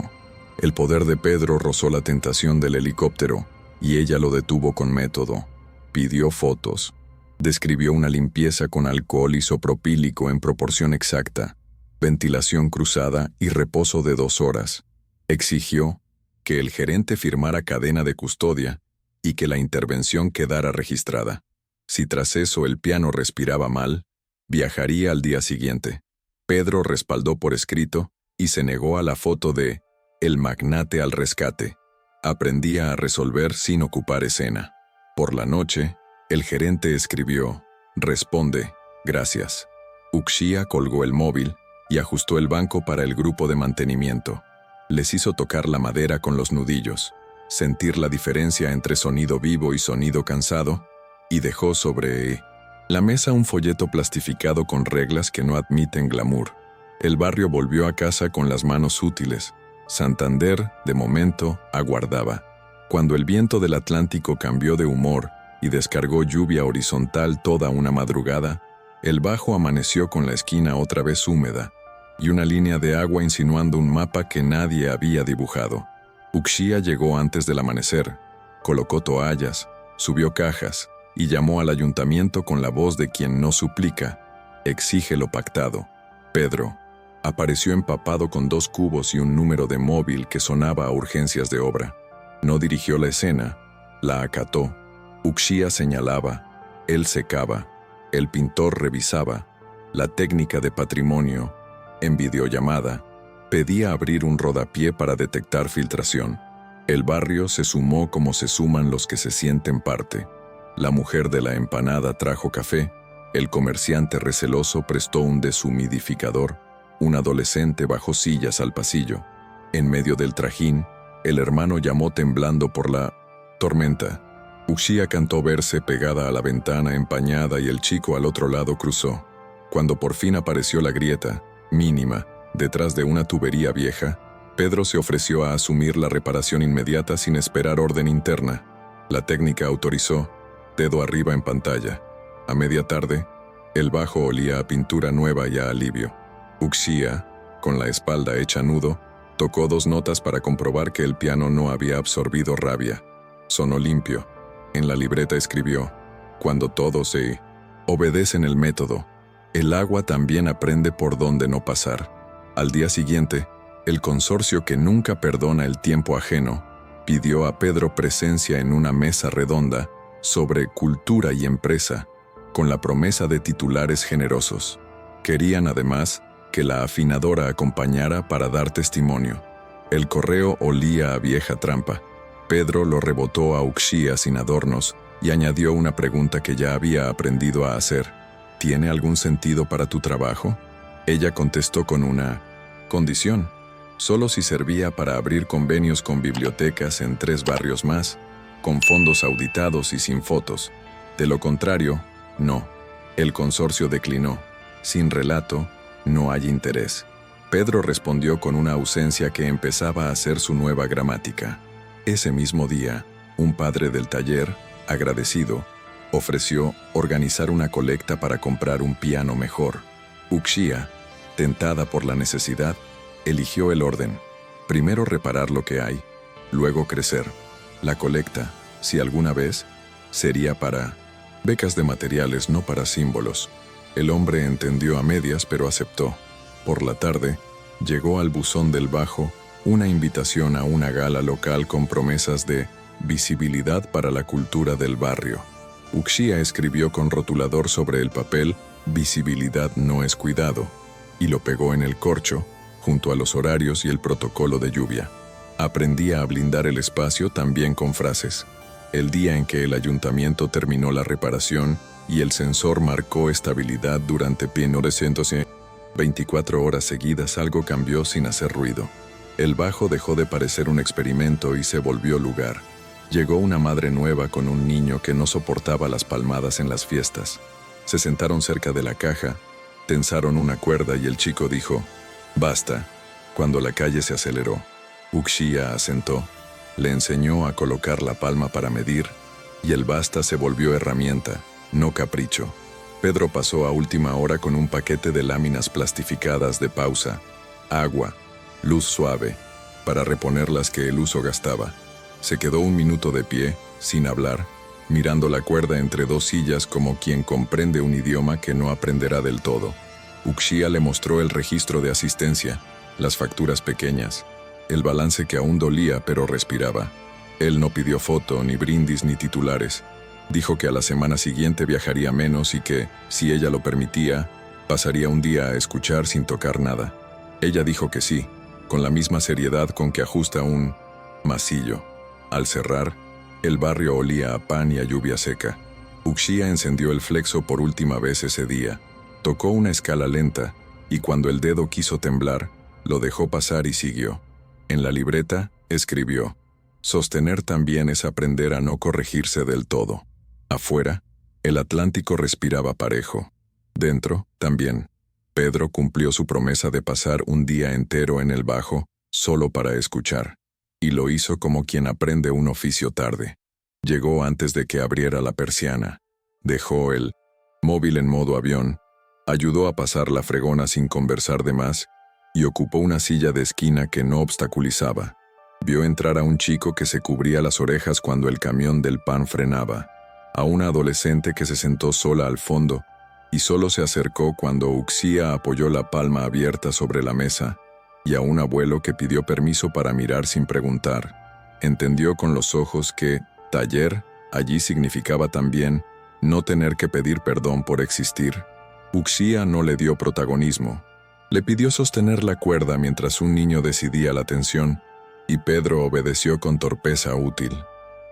El poder de Pedro rozó la tentación del helicóptero, y ella lo detuvo con método. Pidió fotos. Describió una limpieza con alcohol isopropílico en proporción exacta, ventilación cruzada y reposo de 2 horas. Exigió que el gerente firmara cadena de custodia y que la intervención quedara registrada. Si tras eso el piano respiraba mal, viajaría al día siguiente. Pedro respaldó por escrito y se negó a la foto de el magnate al rescate. Aprendía a resolver sin ocupar escena. Por la noche, el gerente escribió, responde, gracias. Uxía colgó el móvil y ajustó el banco para el grupo de mantenimiento. Les hizo tocar la madera con los nudillos, sentir la diferencia entre sonido vivo y sonido cansado, y dejó sobre la mesa un folleto plastificado con reglas que no admiten glamour. El barrio volvió a casa con las manos útiles. Santander, de momento, aguardaba. Cuando el viento del Atlántico cambió de humor y descargó lluvia horizontal toda una madrugada, el bajo amaneció con la esquina otra vez húmeda y una línea de agua insinuando un mapa que nadie había dibujado. Uxía llegó antes del amanecer, colocó toallas, subió cajas y llamó al ayuntamiento con la voz de quien no suplica, exige lo pactado. Pedro apareció empapado con 2 cubos y un número de móvil que sonaba a urgencias de obra. No dirigió la escena, la acató. Uxía señalaba, él secaba, el pintor revisaba, la técnica de patrimonio, en videollamada, pedía abrir un rodapié para detectar filtración. El barrio se sumó como se suman los que se sienten parte. La mujer de la empanada trajo café, el comerciante receloso prestó un deshumidificador, un adolescente bajó sillas al pasillo. En medio del trajín, el hermano llamó temblando por la tormenta. Uxía cantó verse pegada a la ventana empañada y el chico al otro lado cruzó. Cuando por fin apareció la grieta, mínima, detrás de una tubería vieja, Pedro se ofreció a asumir la reparación inmediata sin esperar orden interna. La técnica autorizó, dedo arriba en pantalla. A media tarde, el bajo olía a pintura nueva y a alivio. Uxía, con la espalda hecha nudo, tocó 2 notas para comprobar que el piano no había absorbido rabia. Sonó limpio. En la libreta escribió, cuando todos se obedecen el método, el agua también aprende por dónde no pasar. Al día siguiente, El consorcio, que nunca perdona el tiempo ajeno, pidió a Pedro presencia en una mesa redonda sobre cultura y empresa, con la promesa de titulares generosos. Querían además que la afinadora acompañara para dar testimonio. El correo olía a vieja trampa. Pedro lo rebotó a Uxía sin adornos y añadió una pregunta que ya había aprendido a hacer. ¿Tiene algún sentido para tu trabajo? Ella contestó con una condición. Solo si servía para abrir convenios con bibliotecas en 3 barrios más, con fondos auditados y sin fotos. De lo contrario, no. El consorcio declinó. Sin relato, no hay interés. Pedro respondió con una ausencia que empezaba a ser su nueva gramática. Ese mismo día, un padre del taller, agradecido, ofreció organizar una colecta para comprar un piano mejor. Uxía, tentada por la necesidad, eligió el orden. Primero reparar lo que hay, luego crecer. La colecta, si alguna vez, sería para becas de materiales, no para símbolos. El hombre entendió a medias, pero aceptó. Por la tarde, llegó al buzón del bajo una invitación a una gala local con promesas de visibilidad para la cultura del barrio. Uxía escribió con rotulador sobre el papel «Visibilidad no es cuidado» y lo pegó en el corcho, junto a los horarios y el protocolo de lluvia. Aprendía a blindar el espacio también con frases. El día en que el ayuntamiento terminó la reparación y el sensor marcó estabilidad durante 24 horas seguidas, algo cambió sin hacer ruido. El bajo dejó de parecer un experimento y se volvió lugar. Llegó una madre nueva con un niño que no soportaba las palmadas en las fiestas. Se sentaron cerca de la caja, tensaron una cuerda y el chico dijo «Basta», cuando la calle se aceleró. Uxía asentó, le enseñó a colocar la palma para medir, y el basta se volvió herramienta, no capricho. Pedro pasó a última hora con un paquete de láminas plastificadas de pausa, agua, luz suave, para reponer las que el uso gastaba. Se quedó un minuto de pie, sin hablar, mirando la cuerda entre 2 sillas como quien comprende un idioma que no aprenderá del todo. Uxía le mostró el registro de asistencia, las facturas pequeñas, el balance que aún dolía pero respiraba. Él no pidió foto, ni brindis, ni titulares. Dijo que a la semana siguiente viajaría menos y que, si ella lo permitía, pasaría un día a escuchar sin tocar nada. Ella dijo que sí, con la misma seriedad con que ajusta un masillo. Al cerrar, el barrio olía a pan y a lluvia seca. Uxía encendió el flexo por última vez ese día. Tocó una escala lenta, y cuando el dedo quiso temblar, lo dejó pasar y siguió. En la libreta, escribió: «Sostener también es aprender a no corregirse del todo». Afuera, el Atlántico respiraba parejo. Dentro, también. Pedro cumplió su promesa de pasar un día entero en el bajo, solo para escuchar. Y lo hizo como quien aprende un oficio tarde. Llegó antes de que abriera la persiana. Dejó el móvil en modo avión, ayudó a pasar la fregona sin conversar de más, y ocupó una silla de esquina que no obstaculizaba. Vio entrar a un chico que se cubría las orejas cuando el camión del pan frenaba, a una adolescente que se sentó sola al fondo, y solo se acercó cuando Uxía apoyó la palma abierta sobre la mesa, y a un abuelo que pidió permiso para mirar sin preguntar. Entendió con los ojos que taller allí significaba también no tener que pedir perdón por existir. Uxía no le dio protagonismo. Le pidió sostener la cuerda mientras un niño decidía la tensión, y Pedro obedeció con torpeza útil.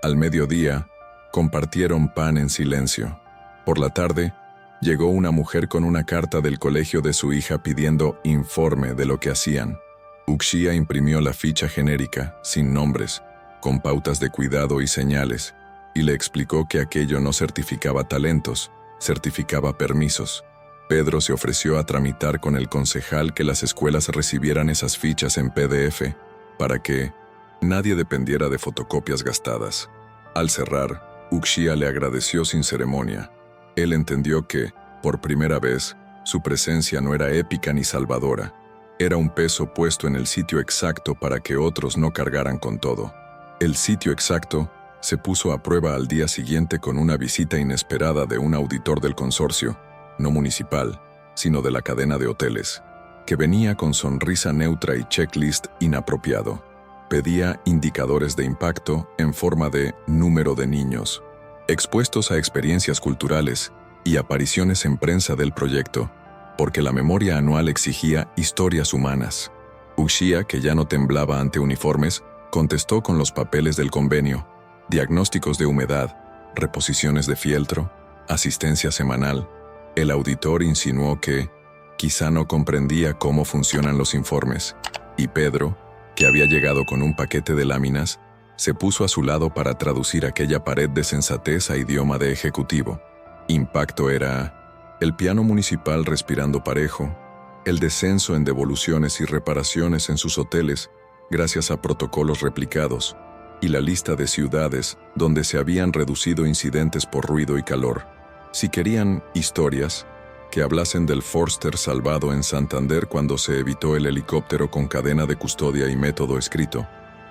Al mediodía, compartieron pan en silencio. Por la tarde, llegó una mujer con una carta del colegio de su hija pidiendo informe de lo que hacían. Uxía imprimió la ficha genérica, sin nombres, con pautas de cuidado y señales, y le explicó que aquello no certificaba talentos, certificaba permisos. Pedro se ofreció a tramitar con el concejal que las escuelas recibieran esas fichas en PDF, para que nadie dependiera de fotocopias gastadas. Al cerrar, Uxía le agradeció sin ceremonia. Él entendió que, por primera vez, su presencia no era épica ni salvadora. Era un peso puesto en el sitio exacto para que otros no cargaran con todo. El sitio exacto se puso a prueba al día siguiente con una visita inesperada de un auditor del consorcio, no municipal, sino de la cadena de hoteles. que venía con sonrisa neutra y checklist inapropiado. Pedía indicadores de impacto en forma de número de niños, expuestos a experiencias culturales y apariciones en prensa del proyecto, porque la memoria anual exigía historias humanas. Uxía, que ya no temblaba ante uniformes, contestó con los papeles del convenio, diagnósticos de humedad, reposiciones de fieltro, asistencia semanal. El auditor insinuó que quizá no comprendía cómo funcionan los informes, y Pedro, que había llegado con un paquete de láminas, se puso a su lado para traducir aquella pared de sensatez a idioma de ejecutivo. Impacto era el piano municipal respirando parejo, el descenso en devoluciones y reparaciones en sus hoteles gracias a protocolos replicados, y la lista de ciudades donde se habían reducido incidentes por ruido y calor. Si querían historias, que hablasen del Forster salvado en Santander cuando se evitó el helicóptero con cadena de custodia y método escrito.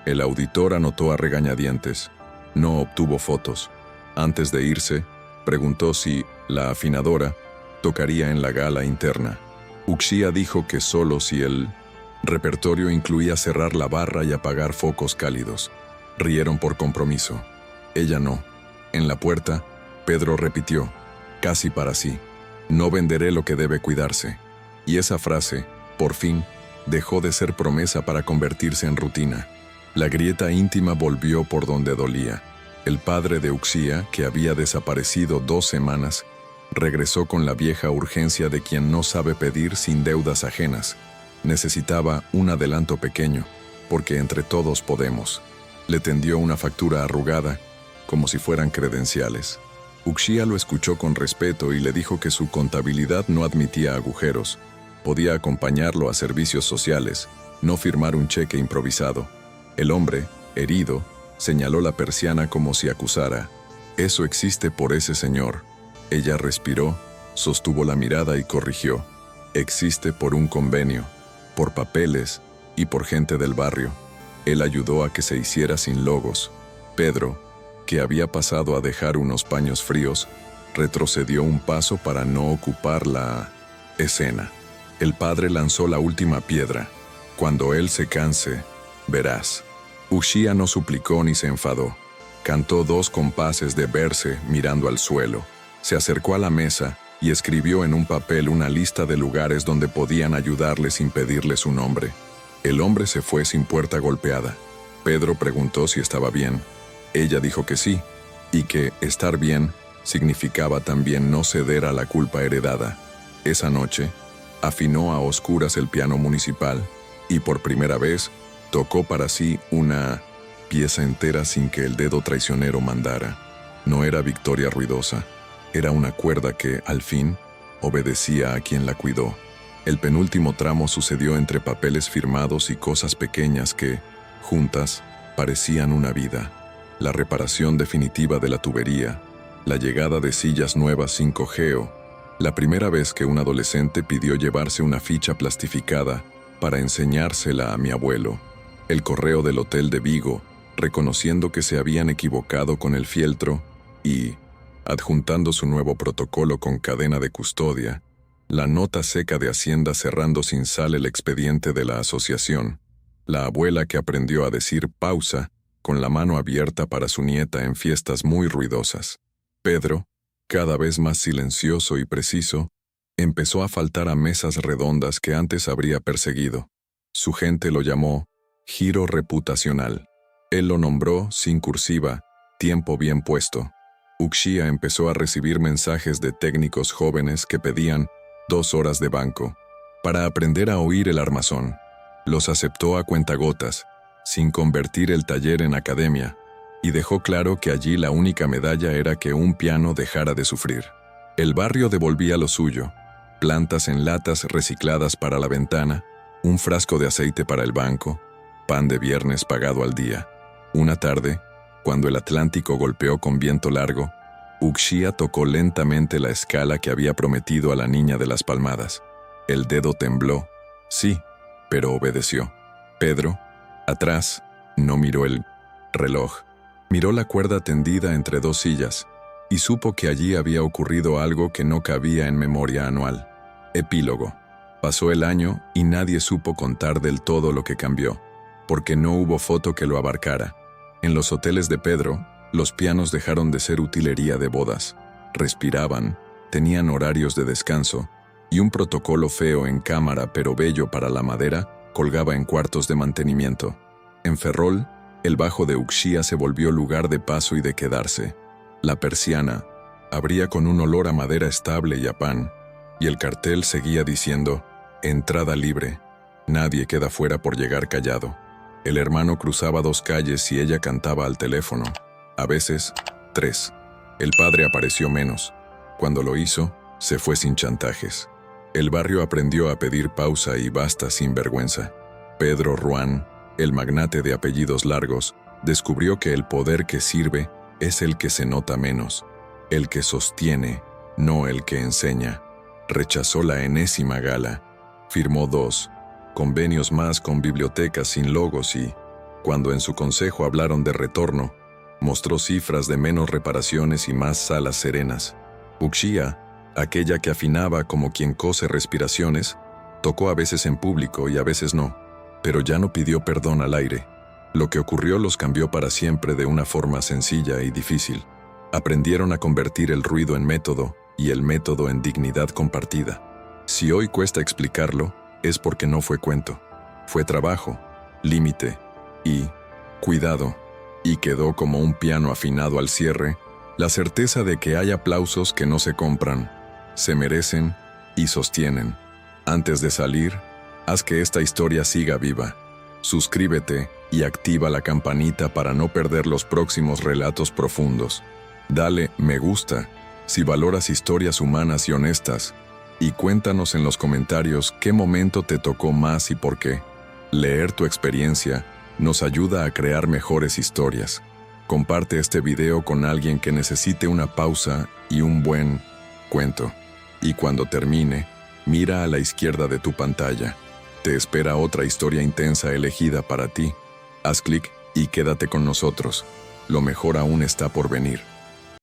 El auditor anotó a regañadientes. No obtuvo fotos. Antes de irse, preguntó si la afinadora tocaría en la gala interna. Uxía dijo que solo si el repertorio incluía cerrar la barra y apagar focos cálidos. Rieron por compromiso. Ella no. En la puerta, Pedro repitió, casi para sí, no venderé lo que debe cuidarse. Y esa frase, por fin, dejó de ser promesa para convertirse en rutina. La grieta íntima volvió por donde dolía. El padre de Uxía, que había desaparecido 2 semanas, regresó con la vieja urgencia de quien no sabe pedir sin deudas ajenas. Necesitaba un adelanto pequeño, porque entre todos podemos. Le tendió una factura arrugada, como si fueran credenciales. Uxía lo escuchó con respeto y le dijo que su contabilidad no admitía agujeros. Podía acompañarlo a servicios sociales, no firmar un cheque improvisado. El hombre, herido, señaló la persiana como si acusara. Eso existe por ese señor. Ella respiró, sostuvo la mirada y corrigió. Existe por un convenio, por papeles y por gente del barrio. Él ayudó a que se hiciera sin logos. Pedro, que había pasado a dejar unos paños fríos, retrocedió un paso para no ocupar la escena. El padre lanzó la última piedra. Cuando él se canse, verás. Uxía no suplicó ni se enfadó. Cantó 2 compases de verse mirando al suelo. Se acercó a la mesa y escribió en un papel una lista de lugares donde podían ayudarle sin pedirle su nombre. El hombre se fue sin puerta golpeada. Pedro preguntó si estaba bien. Ella dijo que sí, y que estar bien significaba también no ceder a la culpa heredada. Esa noche, afinó a oscuras el piano municipal y por primera vez tocó para sí una pieza entera sin que el dedo traicionero mandara. No era victoria ruidosa, era una cuerda que, al fin, obedecía a quien la cuidó. El penúltimo tramo sucedió entre papeles firmados y cosas pequeñas que, juntas, parecían una vida. La reparación definitiva de la tubería, la llegada de sillas nuevas sin cojeo, la primera vez que un adolescente pidió llevarse una ficha plastificada para enseñársela a mi abuelo, el correo del hotel de Vigo, reconociendo que se habían equivocado con el fieltro y, adjuntando su nuevo protocolo con cadena de custodia, la nota seca de Hacienda cerrando sin sal el expediente de la asociación, la abuela que aprendió a decir pausa con la mano abierta para su nieta en fiestas muy ruidosas. Pedro, cada vez más silencioso y preciso, empezó a faltar a mesas redondas que antes habría perseguido. Su gente lo llamó giro reputacional. Él lo nombró, sin cursiva, tiempo bien puesto. Uxía empezó a recibir mensajes de técnicos jóvenes que pedían 2 horas de banco para aprender a oír el armazón. Los aceptó a cuentagotas, sin convertir el taller en academia, y dejó claro que allí la única medalla era que un piano dejara de sufrir. El barrio devolvía lo suyo: plantas en latas recicladas para la ventana, un frasco de aceite para el banco, pan de viernes pagado al día. Una tarde, cuando el Atlántico golpeó con viento largo, Uxía tocó lentamente la escala que había prometido a la niña de las palmadas. El dedo tembló, sí, pero obedeció. Pedro, atrás, no miró el reloj. Miró la cuerda tendida entre 2 sillas y supo que allí había ocurrido algo que no cabía en memoria anual. Epílogo. Pasó el año y nadie supo contar del todo lo que cambió, porque no hubo foto que lo abarcara. En los hoteles de Pedro, los pianos dejaron de ser utilería de bodas. Respiraban, tenían horarios de descanso, y un protocolo feo en cámara pero bello para la madera colgaba en cuartos de mantenimiento. En Ferrol, el bajo de Uxía se volvió lugar de paso y de quedarse. La persiana abría con un olor a madera estable y a pan, y el cartel seguía diciendo: entrada libre, nadie queda fuera por llegar callado. El hermano cruzaba 2 calles y ella cantaba al teléfono, a veces 3. El padre apareció menos. Cuando lo hizo, se fue sin chantajes. El barrio aprendió a pedir pausa y basta sin vergüenza. Pedro Ruán, el magnate de apellidos largos, descubrió que el poder que sirve es el que se nota menos, el que sostiene, no el que enseña. Rechazó la enésima gala. Firmó 2 convenios más con bibliotecas sin logos y, cuando en su consejo hablaron de retorno, mostró cifras de menos reparaciones y más salas serenas. Uxía, aquella que afinaba como quien cose respiraciones, tocó a veces en público y a veces no, pero ya no pidió perdón al aire. Lo que ocurrió los cambió para siempre de una forma sencilla y difícil. Aprendieron a convertir el ruido en método y el método en dignidad compartida. Si hoy cuesta explicarlo, es porque no fue cuento. Fue trabajo, límite y cuidado. Y quedó como un piano afinado al cierre, la certeza de que hay aplausos que no se compran, se merecen y sostienen. Antes de salir, haz que esta historia siga viva. Suscríbete y activa la campanita para no perder los próximos relatos profundos. Dale me gusta si valoras historias humanas y honestas, y cuéntanos en los comentarios qué momento te tocó más y por qué. Leer tu experiencia nos ayuda a crear mejores historias. Comparte este video con alguien que necesite una pausa y un buen cuento. Y cuando termine, mira a la izquierda de tu pantalla. Te espera otra historia intensa elegida para ti. Haz clic y quédate con nosotros. Lo mejor aún está por venir.